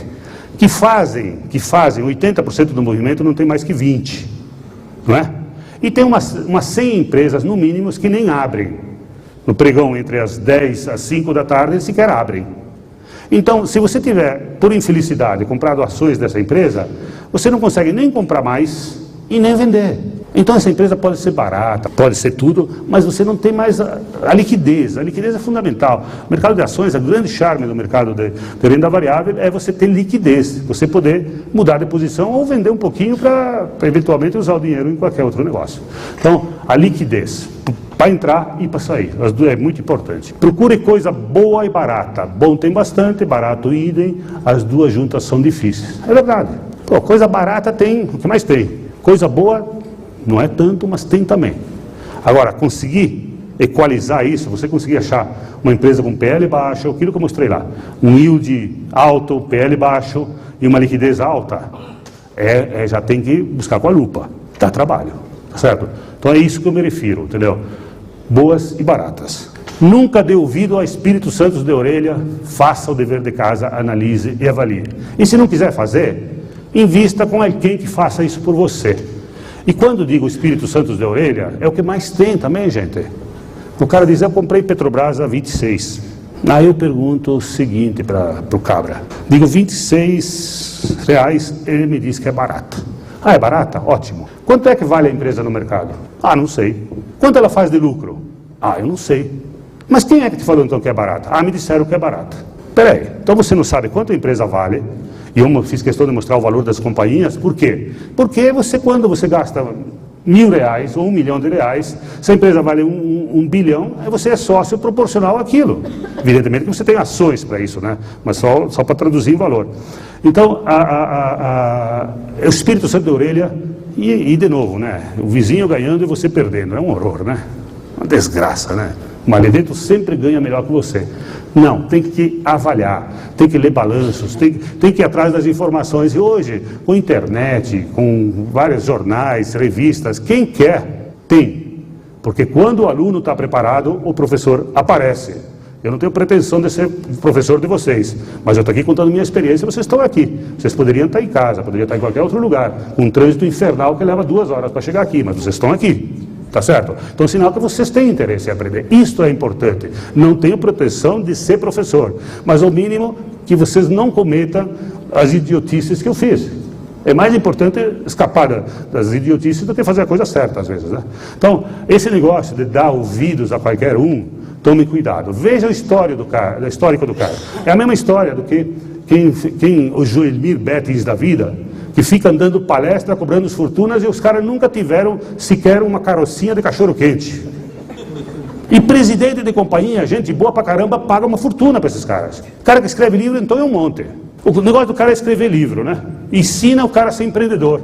que fazem 80% do movimento, não tem mais que 20, não é? E tem umas 100 empresas, no mínimo, que nem abrem. No pregão, entre as 10 às 5 da tarde, eles sequer abrem. Então, se você tiver, por infelicidade, comprado ações dessa empresa, você não consegue nem comprar mais e nem vender. Então, essa empresa pode ser barata, pode ser tudo, mas você não tem mais a liquidez. A liquidez é fundamental. O mercado de ações, o grande charme do mercado de renda variável é você ter liquidez, você poder mudar de posição ou vender um pouquinho para eventualmente usar o dinheiro em qualquer outro negócio. Então, a liquidez, para entrar e para sair, as duas é muito importante. Procure coisa boa e barata. Bom tem bastante, barato idem, as duas juntas são difíceis. É verdade. Pô, coisa barata tem, o que mais tem? Coisa boa não é tanto, mas tem também. Agora, conseguir equalizar isso, você conseguir achar uma empresa com PL baixo, aquilo que eu mostrei lá, um yield alto, PL baixo e uma liquidez alta, já tem que buscar com a lupa, dá trabalho, tá certo? Então é isso que eu me refiro, entendeu? Boas e baratas. Nunca dê ouvido a Espírito Santo de orelha, faça o dever de casa, analise e avalie. E se não quiser fazer, invista com alguém que faça isso por você. E quando digo Espírito Santo de orelha, é o que mais tem também, gente. O cara diz, eu comprei Petrobras a 26. Aí eu pergunto o seguinte para o cabra. Digo, R$26, ele me diz que é barata. É barata? Ótimo. Quanto é que vale a empresa no mercado? Não sei. Quanto ela faz de lucro? Eu não sei. Mas quem é que te falou então que é barata? Me disseram que é barata. Peraí, então você não sabe quanto a empresa vale? E eu fiz questão de mostrar o valor das companhias. Por quê? Porque quando você gasta R$1.000 ou R$1 milhão, se a empresa vale um bilhão, você é sócio proporcional àquilo. Evidentemente que você tem ações para isso, né? Mas só para traduzir em valor. Então, o Espírito Santo de orelha, e de novo, né? O vizinho ganhando e você perdendo. É um horror, né? Uma desgraça, né? O maledento sempre ganha melhor que você. Não, tem que avaliar, tem que ler balanços, tem que ir atrás das informações. E hoje, com internet, com vários jornais, revistas, quem quer, tem. Porque quando o aluno está preparado, o professor aparece. Eu não tenho pretensão de ser professor de vocês, mas eu estou aqui contando minha experiência, vocês estão aqui. Vocês poderiam estar em casa, poderiam estar em qualquer outro lugar, com um trânsito infernal que leva 2 horas para chegar aqui, mas vocês estão aqui. Tá certo? Então, sinal que vocês têm interesse em aprender. Isto é importante. Não tenho pretensão de ser professor, mas ao mínimo que vocês não cometam as idiotices que eu fiz. É mais importante escapar das idiotices do que fazer a coisa certa, às vezes, né? Então, esse negócio de dar ouvidos a qualquer um, tome cuidado. Veja o histórico do cara. É a mesma história do que o Joelmir Bettins da vida, que fica dando palestra, cobrando fortunas, e os caras nunca tiveram sequer uma carocinha de cachorro-quente. E presidente de companhia, gente boa pra caramba, paga uma fortuna para esses caras. O cara que escreve livro, então é um monte. O negócio do cara é escrever livro, né? Ensina o cara a ser empreendedor.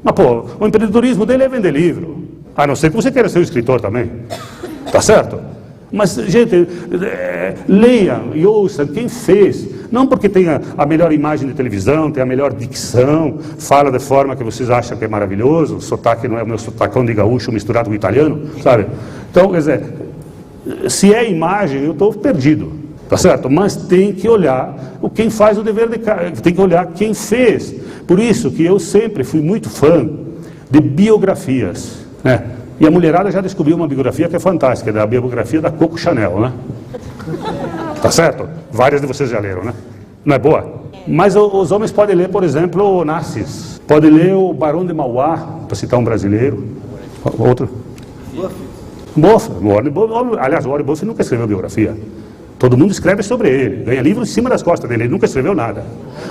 Mas, pô, o empreendedorismo dele é vender livro. A não ser que você queira ser um escritor também. Tá certo? Mas, gente, leiam e ouçam quem fez. Não porque tenha a melhor imagem de televisão, tem a melhor dicção, fala de forma que vocês acham que é maravilhoso, o sotaque não é o meu sotacão de gaúcho misturado com italiano, sabe? Então, quer dizer, se é imagem, eu estou perdido, tá certo? Mas tem que olhar quem faz o dever de casa, tem que olhar quem fez. Por isso que eu sempre fui muito fã de biografias, né? E a mulherada já descobriu uma biografia que é fantástica, da biografia da Coco Chanel, né? Tá certo? Várias de vocês já leram, né? Não é boa? Mas os homens podem ler, por exemplo, o Nassis, podem ler o Barão de Mauá, para citar um brasileiro. Outro? Buffett. Aliás, o Warren Buffett nunca escreveu biografia. Todo mundo escreve sobre ele, ganha livro em cima das costas dele, ele nunca escreveu nada.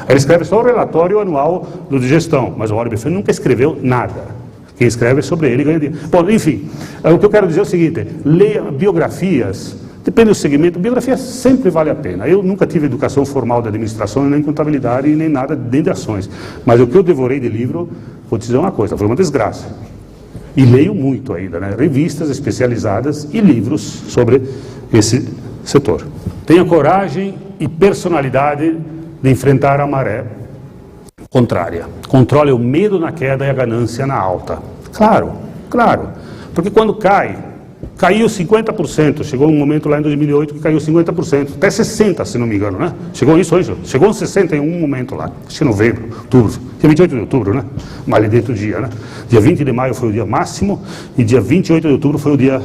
Ele escreve só o relatório anual de gestão, mas o Warren Buffett nunca escreveu nada. Quem escreve é sobre ele ganha dinheiro. Bom, enfim, o que eu quero dizer é o seguinte: leia biografias, depende do segmento, biografia sempre vale a pena. Eu nunca tive educação formal de administração, nem contabilidade, nem nada, nem de ações. Mas o que eu devorei de livro, vou te dizer uma coisa, foi uma desgraça. E leio muito ainda, né? Revistas especializadas e livros sobre esse setor. Tenha coragem e personalidade de enfrentar a maré contrária. Controle o medo na queda e a ganância na alta. Claro, claro. Porque quando caiu 50%, chegou um momento lá em 2008 que caiu 50%, até 60%, se não me engano, né? Chegou isso hoje, chegou uns 60 em um momento lá, acho que novembro, outubro, dia 28 de outubro, né? Mas dentro do dia, né? Dia 20 de maio foi o dia máximo e dia 28 de outubro foi o dia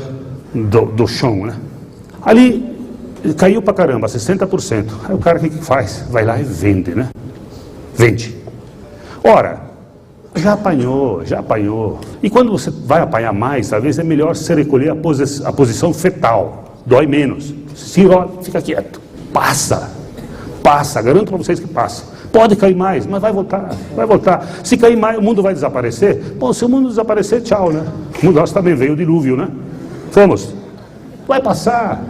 do chão, né? Ali caiu pra caramba, 60%. Aí o cara o que faz? Vai lá e vende, né? Vende. Ora, já apanhou. E quando você vai apanhar mais, talvez é melhor você recolher a posição fetal. Dói menos. Se fica quieto. Passa. Garanto para vocês que passa. Pode cair mais, mas vai voltar. Se cair mais, o mundo vai desaparecer. Bom, se o mundo desaparecer, tchau, né? O mundo nosso também veio o dilúvio, né? Fomos. Vai passar.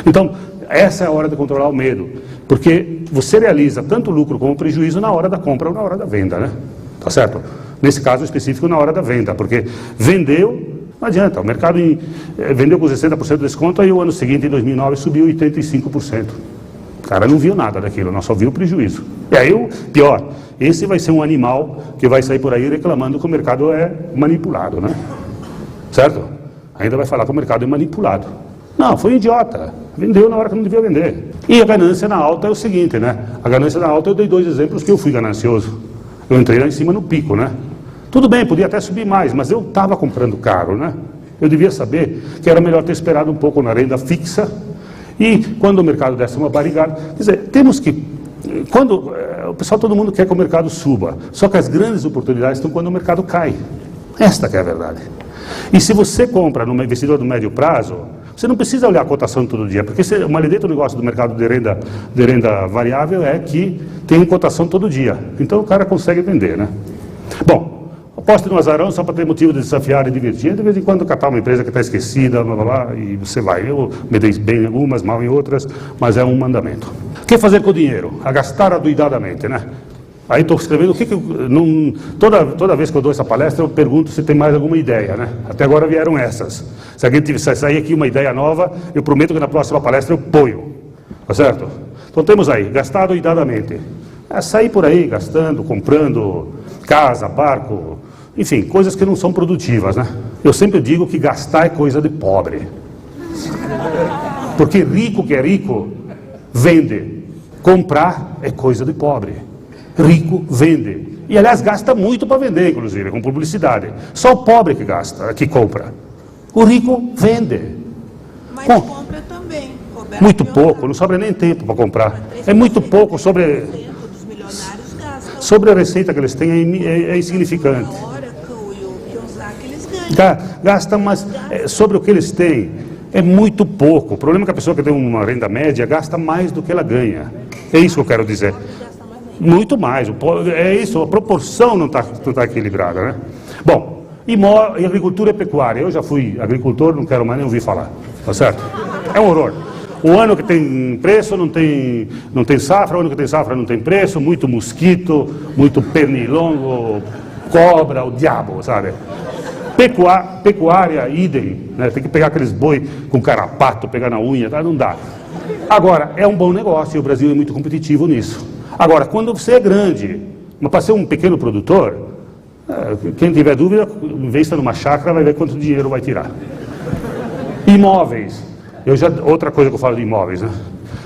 Então, essa é a hora de controlar o medo. Porque você realiza tanto lucro como prejuízo na hora da compra ou na hora da venda, né? Tá certo? Nesse caso específico, na hora da venda, porque vendeu, não adianta, o mercado vendeu com 60% de desconto, aí o ano seguinte, em 2009, subiu 85%. O cara não viu nada daquilo, nós só viu o prejuízo. E aí, pior, esse vai ser um animal que vai sair por aí reclamando que o mercado é manipulado, né? Certo? Ainda vai falar que o mercado é manipulado. Não, foi um idiota. Vendeu na hora que não devia vender. E a ganância na alta é o seguinte, né? A ganância na alta, eu dei 2 exemplos que eu fui ganancioso. Eu entrei lá em cima no pico, né? Tudo bem, podia até subir mais, mas eu estava comprando caro, né? Eu devia saber que era melhor ter esperado um pouco na renda fixa e quando o mercado desse uma barrigada. Quer dizer, temos que... o pessoal, todo mundo quer que o mercado suba. Só que as grandes oportunidades estão quando o mercado cai. Esta que é a verdade. E se você compra numa investidor do médio prazo, você não precisa olhar a cotação todo dia, porque o maledito do negócio do mercado de renda variável é que tem cotação todo dia. Então o cara consegue vender, né? Bom, aposte no azarão só para ter motivo de desafiar e divertir. De vez em quando catar uma empresa que está esquecida, blá, blá, blá, e você vai. Eu me dei bem em algumas, mal em outras, mas é um mandamento. O que fazer com o dinheiro? A gastar adoidadamente, né? Aí estou escrevendo toda vez que eu dou essa palestra eu pergunto se tem mais alguma ideia, né? Até agora vieram essas. Se alguém sair aqui uma ideia nova, eu prometo que na próxima palestra eu ponho, tá certo? Então temos aí, gastar adoidadamente. Sair por aí gastando, comprando casa, barco, enfim, coisas que não são produtivas, né? Eu sempre digo que gastar é coisa de pobre. Porque rico que é rico, vende. Comprar é coisa de pobre. Rico vende. E, aliás, gasta muito para vender, inclusive, com publicidade. Só o pobre que gasta, que compra. O rico vende. Mas compra também. Roberto, muito pouco, não sobra nem tempo para comprar. É muito pouco sobre... dos milionários gastam. Sobre a receita que eles têm é insignificante. A Oracle e o Kiyosaki, eles ganham. Gasta, mas sobre o que eles têm é muito pouco. O problema é que a pessoa que tem uma renda média gasta mais do que ela ganha. É isso que eu quero dizer. Muito mais. É isso, a proporção não está equilibrada, né? Bom, e agricultura e pecuária. Eu já fui agricultor, não quero mais nem ouvir falar, tá certo? É um horror. O ano que tem preço não tem safra, o ano que tem safra não tem preço, muito mosquito, muito pernilongo, cobra, o diabo, sabe? Pecuária, idem, né? Tem que pegar aqueles boi com carrapato, pegar na unha, tá? Não dá. Agora, é um bom negócio e o Brasil é muito competitivo nisso. Agora, quando você é grande, mas para ser um pequeno produtor, quem tiver dúvida, investa numa chácara, vai ver quanto dinheiro vai tirar. Imóveis. Outra coisa que eu falo de imóveis, né?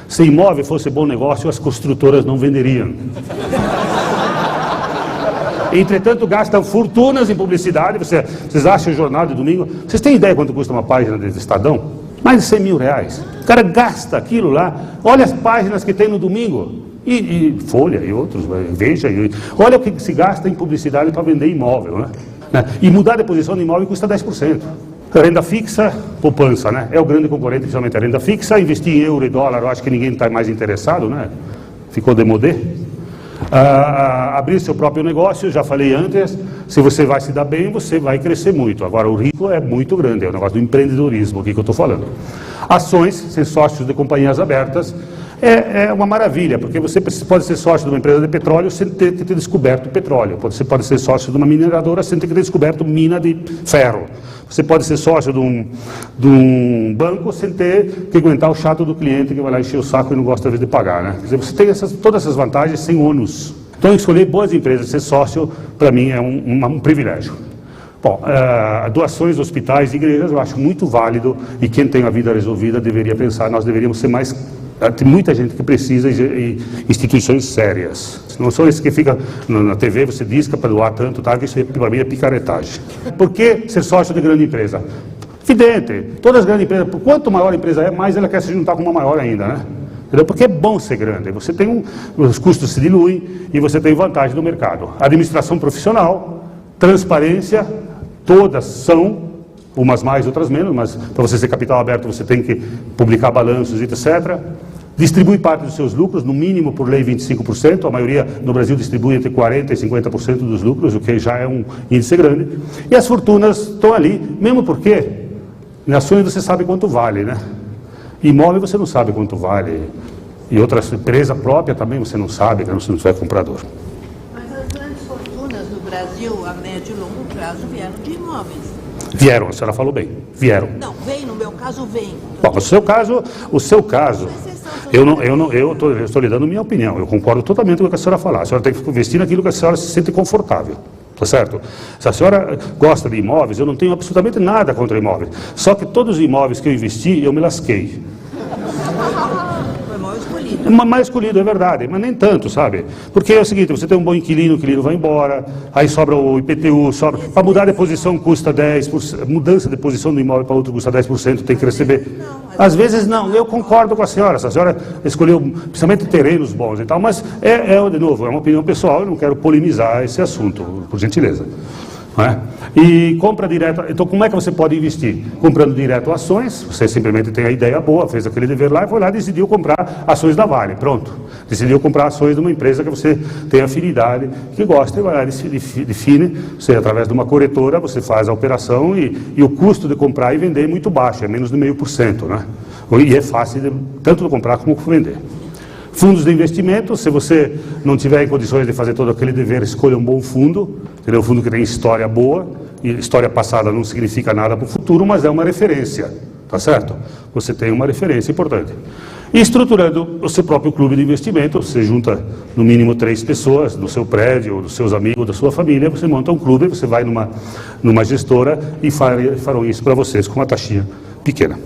Se imóvel fosse bom negócio, as construtoras não venderiam. Entretanto, gastam fortunas em publicidade. Vocês acham o jornal de domingo? Vocês têm ideia quanto custa uma página do Estadão? Mais de 100 mil reais. O cara gasta aquilo lá. Olha as páginas que tem no domingo. E Folha e outros, Veja. Olha o que se gasta em publicidade para vender imóvel, né? E mudar de posição de imóvel custa 10%. Renda fixa, poupança, né? É o grande concorrente, principalmente a renda fixa. Investir em euro e dólar, eu acho que ninguém está mais interessado, né? Ficou demodé. Abrir seu próprio negócio, já falei antes, se você vai se dar bem, você vai crescer muito. Agora, o risco é muito grande, é o negócio do empreendedorismo, o que eu estou falando. Ações, ser sócios de companhias abertas, é uma maravilha, porque você pode ser sócio de uma empresa de petróleo sem ter descoberto petróleo. Você pode ser sócio de uma mineradora sem ter descoberto mina de ferro. Você pode ser sócio de um banco sem ter que aguentar o chato do cliente que vai lá encher o saco e não gosta às vezes de pagar, né? Quer dizer, você tem todas essas vantagens sem ônus. Então, escolher boas empresas, ser sócio, para mim, é um privilégio. Bom, doações, hospitais, igrejas, eu acho muito válido e quem tem a vida resolvida deveria pensar, nós deveríamos ser mais... Tem muita gente que precisa e instituições sérias. Não são esses que ficam na TV, você disca para doar tanto, tá? Que isso para mim é picaretagem. Por que ser sócio de grande empresa? Evidente, todas as grandes empresas, quanto maior a empresa é, mais ela quer se juntar com uma maior ainda, né? Entendeu? Porque é bom ser grande, você tem os custos se diluem e você tem vantagem no mercado. Administração profissional, transparência, todas são, umas mais, outras menos, mas para você ser capital aberto você tem que publicar balanços, etc. Distribui parte dos seus lucros, no mínimo por lei 25%, a maioria no Brasil distribui entre 40% e 50% dos lucros, o que já é um índice grande. E as fortunas estão ali, mesmo porque em ações você sabe quanto vale, né? Imóvel você não sabe quanto vale, e outras empresa própria também você não sabe, né? Se não tiver comprador. Mas as grandes fortunas no Brasil, a médio e longo prazo, vieram de imóveis. Vieram, a senhora falou bem, vieram. Não, vem, no meu caso, vem. Bom, o seu caso, eu estou lhe dando minha opinião, eu concordo totalmente com o que a senhora falar. A senhora tem que investir naquilo que a senhora se sente confortável, tá certo? Se a senhora gosta de imóveis, eu não tenho absolutamente nada contra imóveis. Só que todos os imóveis que eu investi, eu me lasquei. Foi mal escolhido. Mais escolhido, é verdade, mas nem tanto, sabe? Porque é o seguinte, você tem um bom inquilino, o inquilino vai embora, aí sobra o IPTU, para mudar de posição custa 10%, mudança de posição do imóvel para outro custa 10%, tem que receber. Às vezes não, eu concordo com a senhora, se a senhora escolheu principalmente terrenos bons e tal, mas de novo, é uma opinião pessoal, eu não quero polemizar esse assunto, por gentileza. Não é? E compra direta, então como é que você pode investir? Comprando direto ações, você simplesmente tem a ideia boa, fez aquele dever lá e foi lá e decidiu comprar ações da Vale, pronto. Decidiu comprar ações de uma empresa que você tem afinidade, que gosta, e vai lá e define, você através de uma corretora, você faz a operação e o custo de comprar e vender é muito baixo, é menos de 0,5%, né? E é fácil tanto de comprar como de vender. Fundos de investimento, se você não tiver em condições de fazer todo aquele dever, escolha um bom fundo, entendeu? Um fundo que tem história boa, e história passada não significa nada para o futuro, mas é uma referência, tá certo? Você tem uma referência importante. E estruturando o seu próprio clube de investimento, você junta no mínimo 3 pessoas do seu prédio, dos seus amigos, da sua família, você monta um clube, você vai numa gestora e farão isso para vocês com uma taxinha pequena.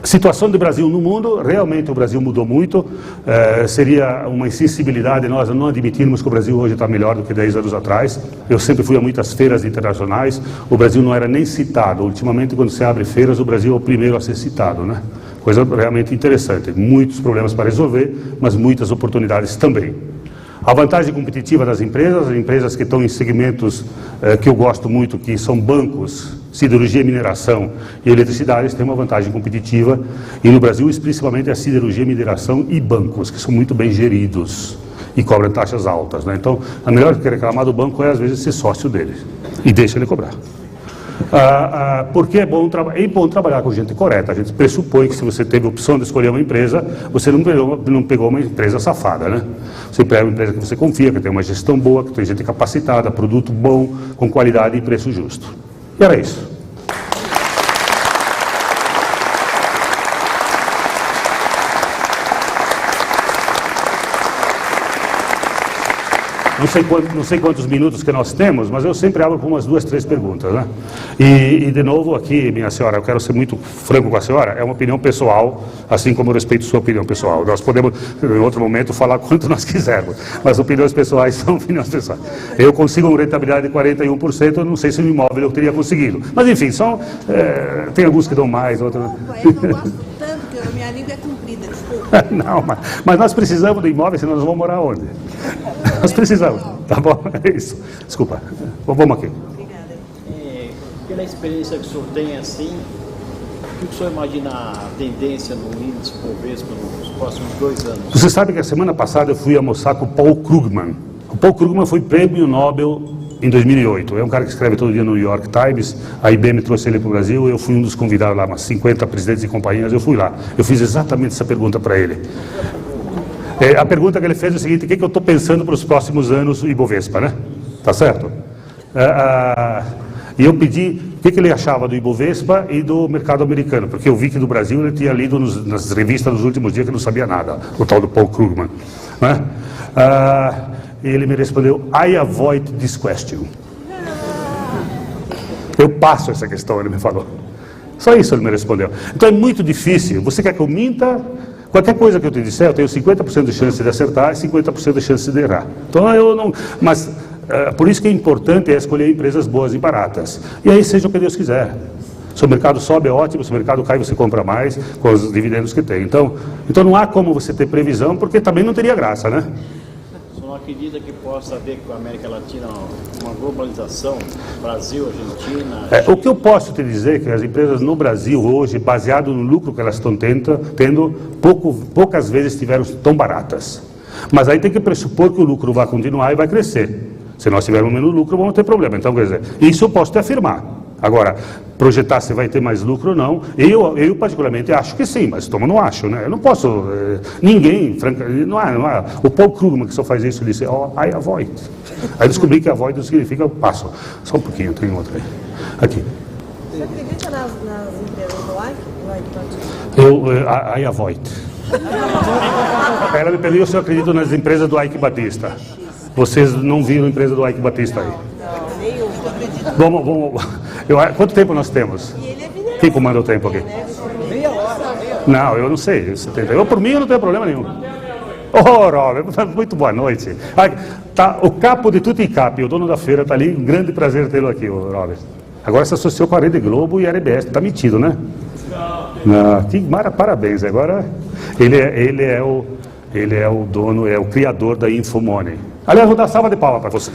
Situação do Brasil no mundo, realmente o Brasil mudou muito, seria uma insensibilidade nós não admitirmos que o Brasil hoje está melhor do que 10 anos atrás. Eu sempre fui a muitas feiras internacionais, o Brasil não era nem citado, ultimamente quando se abre feiras o Brasil é o primeiro a ser citado, né? Coisa realmente interessante, muitos problemas para resolver, mas muitas oportunidades também. A vantagem competitiva das empresas, as empresas que estão em segmentos que eu gosto muito, que são bancos, siderurgia, mineração e eletricidade, eles têm uma vantagem competitiva, e no Brasil, principalmente a siderurgia, mineração e bancos, que são muito bem geridos. e cobram taxas altas, né? Então, a melhor que reclamar do banco é, às vezes, ser sócio dele e deixa ele cobrar. Porque é bom trabalhar com gente correta. A gente pressupõe que se você teve a opção de escolher uma empresa, você não pegou uma empresa safada, né? Você pega uma empresa que você confia, que tem uma gestão boa, que tem gente capacitada, produto bom, com qualidade e preço justo. E era isso. Não sei quantos minutos que nós temos, mas eu sempre abro com umas 2, 3 perguntas, né? E de novo aqui, minha senhora, eu quero ser muito franco com a senhora, é uma opinião pessoal, assim como eu respeito sua opinião pessoal. Nós podemos, em outro momento, falar quanto nós quisermos, mas opiniões pessoais são opiniões pessoais. Eu consigo uma rentabilidade de 41%, eu não sei se no imóvel eu teria conseguido. Mas enfim, tem alguns que dão mais, outros... Eu não gosto tanto, porque a minha língua é comprida, desculpa. Não, mas nós precisamos de imóvel, senão nós vamos morar onde? Nós precisamos, tá bom? É isso. Desculpa. Vamos aqui. Obrigada. Pela experiência que o senhor tem assim, o que o senhor imagina a tendência no índice Bovespa nos próximos 2 anos? Você sabe que a semana passada eu fui almoçar com o Paul Krugman. O Paul Krugman foi prêmio Nobel em 2008. É um cara que escreve todo dia no New York Times. A IBM trouxe ele para o Brasil. Eu fui um dos convidados lá, umas 50 presidentes de companhias. Eu fui lá. Eu fiz exatamente essa pergunta para ele. A pergunta que ele fez é o seguinte: o que eu estou pensando para os próximos anos Ibovespa, né? Tá certo? E eu pedi o que ele achava do Ibovespa e do mercado americano, porque eu vi que do Brasil ele tinha lido nas revistas nos últimos dias que não sabia nada, o tal do Paul Krugman, né? E ele me respondeu: I avoid this question. Eu passo essa questão, ele me falou. Só isso ele me respondeu. Então é muito difícil. Você quer que eu minta? Qualquer coisa que eu te disser, eu tenho 50% de chance de acertar e 50% de chance de errar. Então eu não... Mas por isso que é importante escolher empresas boas e baratas. E aí seja o que Deus quiser. Se o mercado sobe é ótimo, se o mercado cai você compra mais com os dividendos que tem. Então não há como você ter previsão, porque também não teria graça, né? O senhor não acredita que possa haver com a América Latina uma globalização, Brasil, Argentina... O que eu posso te dizer é que as empresas no Brasil hoje, baseado no lucro que elas estão tendo, poucas vezes estiveram tão baratas. Mas aí tem que pressupor que o lucro vai continuar e vai crescer. Se nós tivermos menos lucro, vamos ter problema. Então, quer dizer, isso eu posso te afirmar. Agora, projetar se vai ter mais lucro ou não, eu particularmente acho que sim, mas não acho, né? Eu não posso, ninguém, francamente, não há. O Paul Krugman, que só faz isso, ele disse, I avoid. Aí descobri que avoid não significa eu passo. Só um pouquinho, tem outra aí. Aqui. Você acredita nas empresas do Ike? I avoid. Ela me perguntou se eu acredito nas empresas do Ike Batista. Vocês não viram a empresa do Ike Batista aí? Vamos. Quanto tempo nós temos? Quem comanda o tempo aqui? Meia hora. Não, eu não sei. 70. Por mim eu não tenho problema nenhum. Robert, muito boa noite. Tá, o capo de tudo e cap, o dono da feira está ali. Um grande prazer tê-lo aqui, Robert. Agora se associou com a Rede Globo e a RBS. Está metido, né? Não. Parabéns. Agora ele é o dono, é o criador da Infomoney. Aliás, vou dar salva de palmas para você.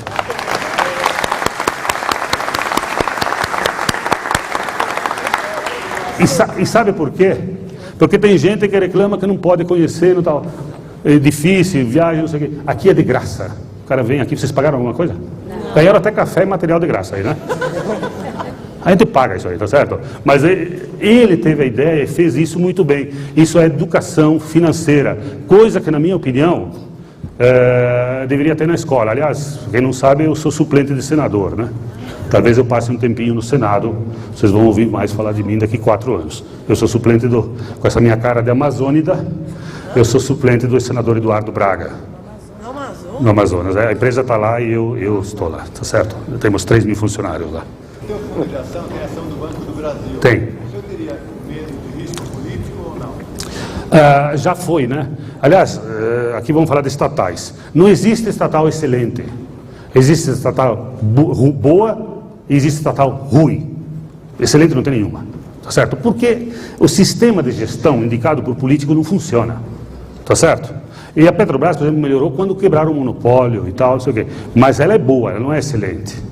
E sabe por quê? Porque tem gente que reclama que não pode conhecer, não tal. É difícil, viagem, não sei o quê. Aqui é de graça. O cara vem aqui, vocês pagaram alguma coisa? Não. Ganharam até café e material de graça aí, né? A gente paga isso aí, tá certo? Mas ele teve a ideia e fez isso muito bem. Isso é educação financeira. Coisa que, na minha opinião, deveria ter na escola. Aliás, quem não sabe, eu sou suplente de senador, né? Talvez eu passe um tempinho no Senado, vocês vão ouvir mais falar de mim daqui 4 anos. Eu sou suplente com essa minha cara de amazônida, eu sou suplente do senador Eduardo Braga. No Amazonas. A empresa está lá e eu estou lá, tá certo? Temos 3 mil funcionários lá. Tem uma fundação, a criação do Banco do Brasil. Tem. O senhor teria medo de risco político ou não? Já foi, né? Aliás, aqui vamos falar de estatais. Não existe estatal excelente. Existe estatal boa e existe estatal ruim. Excelente não tem nenhuma. Tá certo? Porque o sistema de gestão indicado por político não funciona. Tá certo? E a Petrobras, por exemplo, melhorou quando quebraram o monopólio e tal, não sei o quê. Mas ela é boa, ela não é excelente.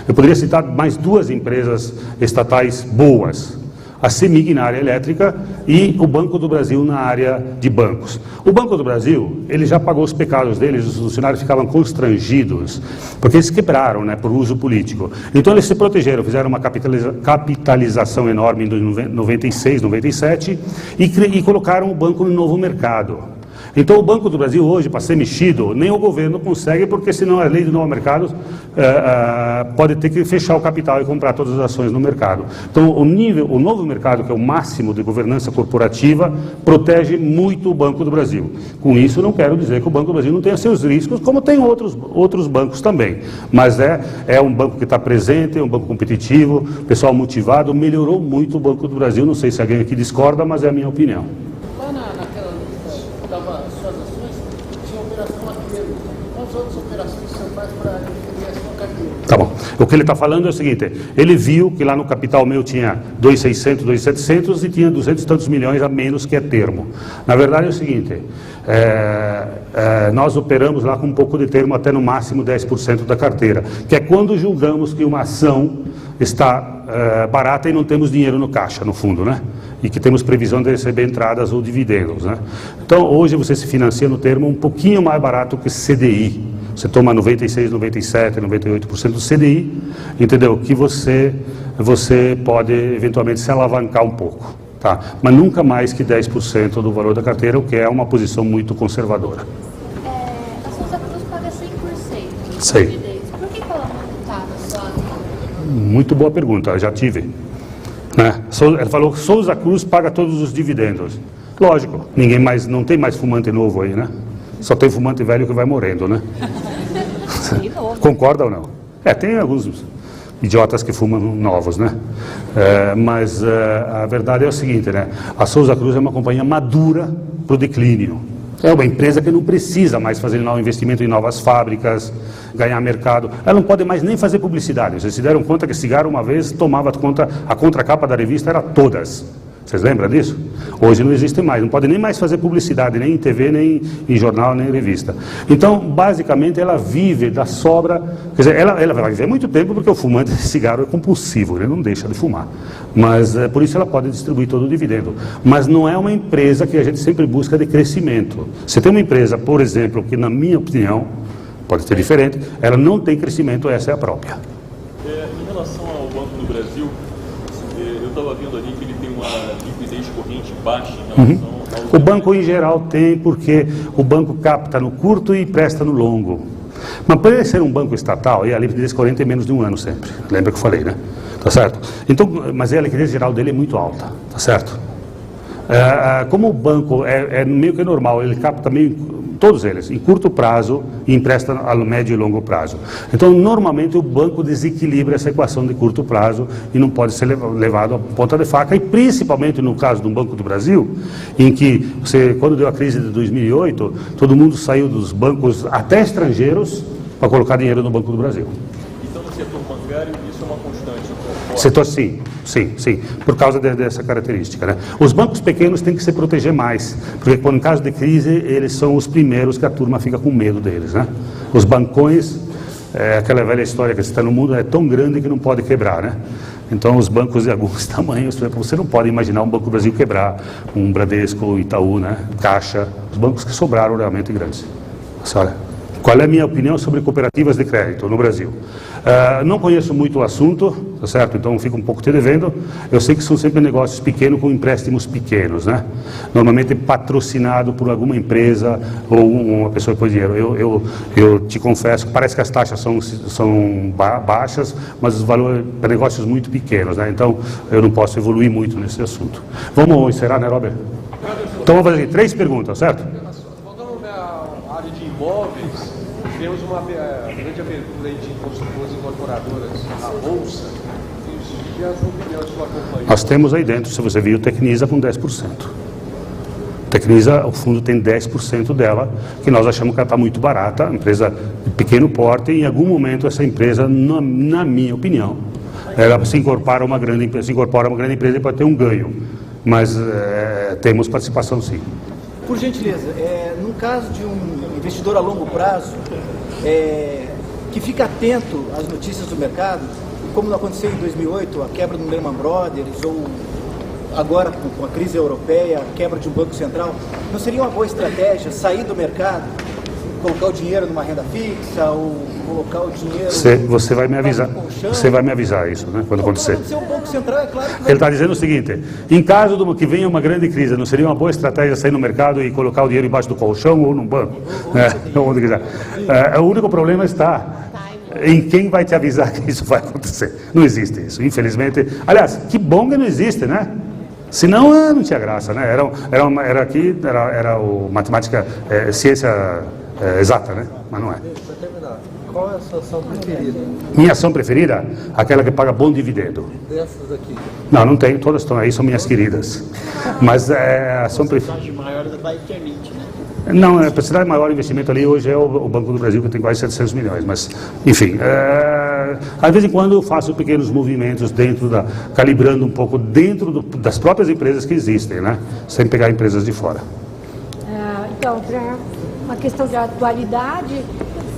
Eu poderia citar mais 2 empresas estatais boas. a CEMIG na área elétrica e o Banco do Brasil na área de bancos. O Banco do Brasil, ele já pagou os pecados deles, os funcionários ficavam constrangidos, porque eles quebraram, né, por uso político. Então eles se protegeram, fizeram uma capitalização enorme em 96, 97 e colocaram o banco no novo mercado. Então o Banco do Brasil hoje, para ser mexido, nem o governo consegue, porque senão a lei do novo mercado pode ter que fechar o capital e comprar todas as ações no mercado. Então o novo mercado, que é o máximo de governança corporativa, protege muito o Banco do Brasil. Com isso não quero dizer que o Banco do Brasil não tenha seus riscos, como tem outros bancos também. Mas é um banco que está presente, é um banco competitivo, pessoal motivado, melhorou muito o Banco do Brasil. Não sei se alguém aqui discorda, mas é a minha opinião. Naquela lista estava suas ações, tinha operação a termo. Quais outras operações você faz para adquirir a sua carteira? Tá bom. O que ele está falando é o seguinte, ele viu que lá no capital meu tinha 2.600, 2.700 e tinha 200 e tantos milhões a menos que é termo. Na verdade é o seguinte, nós operamos lá com um pouco de termo até no máximo 10% da carteira, que é quando julgamos que uma ação está barata e não temos dinheiro no caixa, no fundo, né? E que temos previsão de receber entradas ou dividendos, né? Então, hoje você se financia no termo um pouquinho mais barato que CDI. Você toma 96, 97, 98% do CDI, entendeu? Que você pode eventualmente se alavancar um pouco, tá? Mas nunca mais que 10% do valor da carteira, o que é uma posição muito conservadora. A Souza Cruz paga 100%. Sei. Por que ela não está na sua? Muito boa pergunta, já tive. Né? Ele falou que Souza Cruz paga todos os dividendos. Lógico, não tem mais fumante novo aí, né? Só tem fumante velho que vai morrendo, né? Concorda ou não? Tem alguns idiotas que fumam novos, né? Mas a verdade é o seguinte, né? A Souza Cruz é uma companhia madura para o declínio. É uma empresa que não precisa mais fazer investimento em novas fábricas, ganhar mercado. Ela não pode mais nem fazer publicidade. Vocês se deram conta que Cigarro uma vez tomava conta, a contracapa da revista era todas. Vocês lembram disso? Hoje não existe mais, não pode nem mais fazer publicidade, nem em TV, nem em jornal, nem em revista. Então, basicamente, ela vive da sobra, quer dizer, ela vai viver muito tempo porque o fumante de cigarro é compulsivo, ele não deixa de fumar. Mas, por isso, ela pode distribuir todo o dividendo. Mas não é uma empresa que a gente sempre busca de crescimento. Você tem uma empresa, por exemplo, que na minha opinião, pode ser diferente, ela não tem crescimento, essa é a própria. Em relação ao Banco do Brasil, eu estava vendo ali que ele tem uma liquidez corrente baixa em relação ao... O banco em geral tem, porque o banco capta no curto e presta no longo. Mas por ele ser um banco estatal, a liquidez corrente é menos de um ano sempre. Lembra que eu falei, né? Tá certo? Então, mas a liquidez geral dele é muito alta, tá certo? Como o banco é meio que normal, ele capta meio... Todos eles, em curto prazo e empresta a médio e longo prazo. Então, normalmente, o banco desequilibra essa equação de curto prazo e não pode ser levado a ponta de faca. E principalmente no caso do Banco do Brasil, em que, quando deu a crise de 2008, todo mundo saiu dos bancos, até estrangeiros, para colocar dinheiro no Banco do Brasil. Então, no setor bancário, isso é uma constante? Setor, sim, por causa dessa característica, né? Os bancos pequenos têm que se proteger mais, porque quando em caso de crise, eles são os primeiros que a turma fica com medo deles, né? Os bancões, aquela velha história que está no mundo, é tão grande que não pode quebrar, né? Então, os bancos de alguns tamanhos, por exemplo, você não pode imaginar um Banco do Brasil quebrar, um Bradesco, Itaú, né? Caixa, os bancos que sobraram realmente grandes. Olha, qual é a minha opinião sobre cooperativas de crédito no Brasil? Não conheço muito o assunto, tá certo? Então fico um pouco te devendo. Eu sei que são sempre negócios pequenos com empréstimos pequenos, né? Normalmente patrocinado por alguma empresa ou uma pessoa que põe dinheiro. Eu te confesso que parece que as taxas são baixas, mas os valores para negócios muito pequenos, né? Então eu não posso evoluir muito nesse assunto. Vamos encerrar, né, Robert? Então vamos fazer 3 perguntas, certo? Voltando à área de imóveis, temos uma grande abertura aí de construtoras incorporadoras à Bolsa. E a sua opinião, a sua companhia? Nós temos aí dentro, se você viu, Tecnisa com 10%. Tecnisa, o fundo tem 10% dela, que nós achamos que ela está muito barata, empresa de pequeno porte, e em algum momento essa empresa, na minha opinião, ela se incorpora a uma grande empresa e pode ter um ganho. Mas temos participação sim. Por gentileza, no caso de um investidor a longo prazo, que fica atento às notícias do mercado, como aconteceu em 2008, a quebra do Lehman Brothers, ou agora com a crise europeia, a quebra de um banco central, não seria uma boa estratégia sair do mercado, colocar o dinheiro numa renda fixa ou colocar o dinheiro... Você vai me avisar. Você vai me avisar isso, né? Quando acontecer. O Banco Central, é claro que Ele está dizendo o seguinte: em caso de que venha uma grande crise, não seria uma boa estratégia sair no mercado e colocar o dinheiro embaixo do colchão ou num banco? Onde quiser. O único problema está em quem vai te avisar que isso vai acontecer. Não existe isso, infelizmente. Aliás, que bom que não existe, né? Senão não tinha graça, né? Era o matemática, ciência exata, né? Mas não é. Para terminar, qual é a sua ação preferida? Minha ação preferida? Aquela que paga bom dividendo. Dessas aqui? Não tenho, todas estão aí, são minhas queridas. Mas a ação preferida... A maior da Eternit, né? Não, a possibilidade de maior investimento ali hoje é o Banco do Brasil, que tem quase 700 milhões, mas, enfim, às vez em quando eu faço pequenos movimentos calibrando um pouco dentro das próprias empresas que existem, né, sem pegar empresas de fora. Então, para uma questão de atualidade,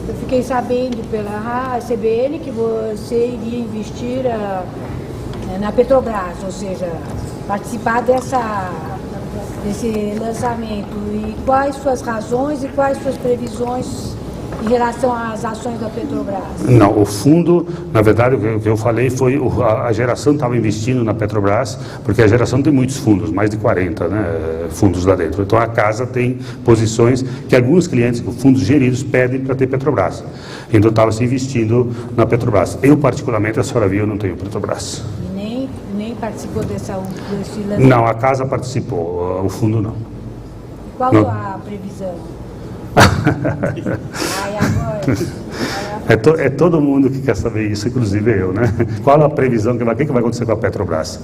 eu fiquei sabendo pela CBN que você iria investir na Petrobras, ou seja, participar desse lançamento. E quais suas razões e quais suas previsões em relação às ações da Petrobras? Não, o fundo, na verdade, o que eu falei foi a geração estava investindo na Petrobras, porque a geração tem muitos fundos, mais de 40, né, fundos lá dentro. Então a casa tem posições que alguns clientes, fundos geridos, pedem para ter Petrobras. Então estava se investindo na Petrobras. Eu, particularmente, a senhora viu, eu não tenho Petrobras. Nem participou desse lançamento? Não, a casa participou, o fundo não. Qual não. A previsão? É todo mundo que quer saber isso, inclusive eu, né? Qual a previsão, o que vai acontecer com a Petrobras?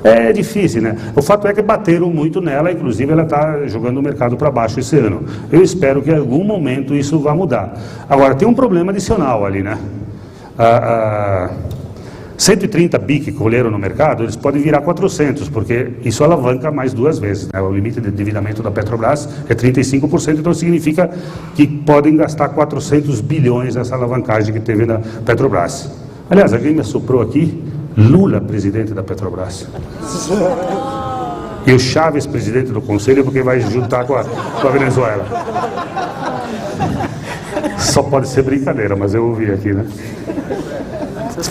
É difícil, né? O fato é que bateram muito nela, inclusive ela está jogando o mercado para baixo esse ano. Eu espero que em algum momento isso vá mudar. Agora, tem um problema adicional ali, né? 130 bi que colheram no mercado, eles podem virar 400, porque isso alavanca mais 2 vezes, né? O limite de endividamento da Petrobras é 35%, então significa que podem gastar 400 bilhões nessa alavancagem que teve na Petrobras. Aliás, alguém me assoprou aqui, Lula, presidente da Petrobras. E o Chaves, presidente do conselho, porque vai juntar com a Venezuela. Só pode ser brincadeira, mas eu ouvi aqui, né?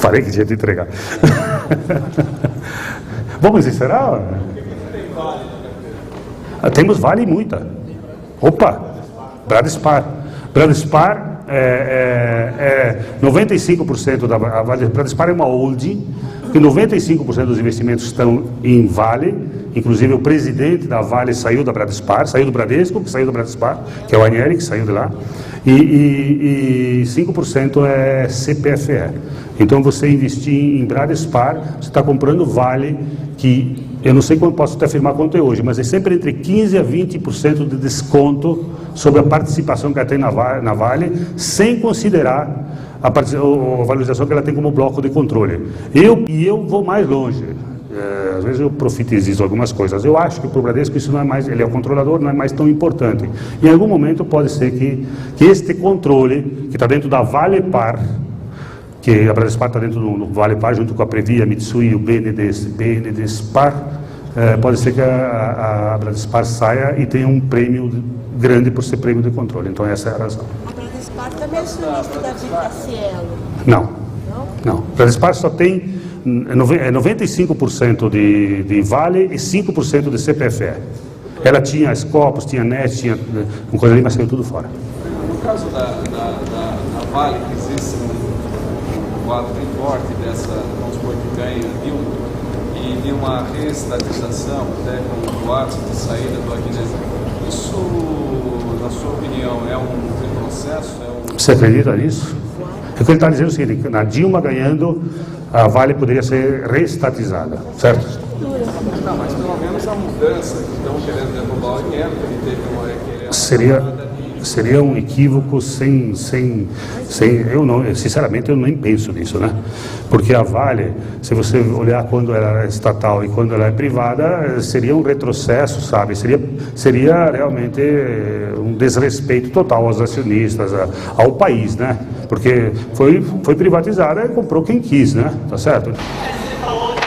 Falei que tinha de entregar. Vamos encerrar? Temos Vale muita. Opa! Bradespar. Bradespar 95% da Vale. Bradespar é uma holding, que 95% dos investimentos estão em Vale. Inclusive o presidente da Vale saiu da Bradespar, saiu do Bradesco, que saiu da Bradespar, que é o Anieri, que saiu de lá. E 5% é CPFE. Então você investir em Bradespar, você está comprando Vale, que eu não sei quando posso até afirmar quanto é hoje, mas é sempre entre 15% a 20% de desconto sobre a participação que ela tem na Vale, sem considerar a valorização que ela tem como bloco de controle. Eu vou mais longe. Às vezes eu profetizo algumas coisas. Eu acho que para o Bradesco isso não é mais, ele é o controlador, não é mais tão importante. Em algum momento pode ser que este controle, que está dentro da Valepar, que a Bradespar está dentro do Valepar, junto com a Previa, Mitsui e o BNDESPAR, pode ser que a Bradespar saia e tenha um prêmio grande por ser prêmio de controle. Então essa é a razão. A Bradespar também é acionista da Vitaccielo? Não. A Bradespar só tem 95% de Vale e 5% de CPFE. Ela tinha Scopus, tinha NET, tinha uma coisa ali, mas saiu tudo fora. No caso da Vale, que existe um quadro bem forte dessa, vamos supor, que ganha e de uma reestatização, até com boatos de saída do Aguinés, isso, na sua opinião, é um retrocesso? Você acredita nisso? É o que ele está dizendo o seguinte: na Dilma ganhando, a Vale poderia ser reestatizada, certo? Não, mas pelo menos a mudança que estão querendo derrubar o inquérito, ele teve uma... Seria um equívoco sinceramente eu nem penso nisso, né? Porque a Vale, se você olhar quando ela é estatal e quando ela é privada, seria um retrocesso, sabe? Seria realmente um desrespeito total aos acionistas, ao país, né? Porque foi privatizada e comprou quem quis, né? Tá certo? Você falou que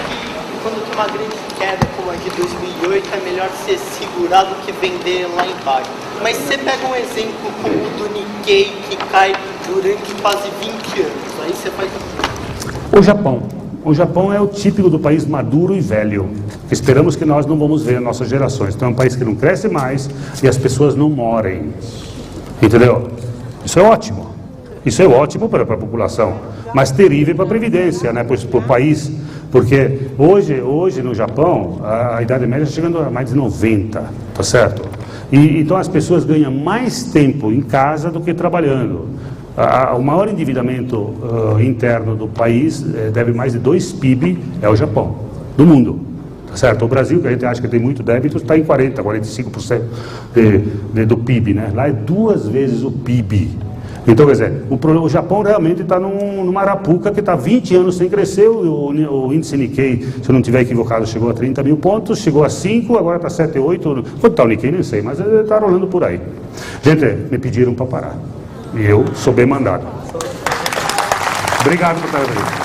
quando tem uma grande queda, como a de 2008 é melhor você segurar do que vender lá embaixo. Mas você pega um exemplo como o do Nikkei, que cai durante quase 20 anos. Aí você faz... O Japão. O Japão é o típico do país maduro e velho. Esperamos que nós não vamos ver nas nossas gerações. Então é um país que não cresce mais e as pessoas não morem. Entendeu? Isso é ótimo. Isso é ótimo para a população, mas terrível para a Previdência, né? Para o país. Porque hoje no Japão, a idade média está chegando a mais de 90, tá certo? Então as pessoas ganham mais tempo em casa do que trabalhando. O maior endividamento interno do país, deve mais de 2 PIB, é o Japão, do mundo. Tá certo? O Brasil, que a gente acha que tem muito débito, está em 40%, 45% do PIB, né? Lá é 2 vezes o PIB. Então, quer dizer, o Japão realmente está numa arapuca que está 20 anos sem crescer. O índice Nikkei, se eu não estiver equivocado, chegou a 30 mil pontos, chegou a 5, agora está 7, 8. Quanto está o Nikkei? Nem sei, mas está rolando por aí. Gente, me pediram para parar. E eu sou bem mandado. Obrigado por estar aqui.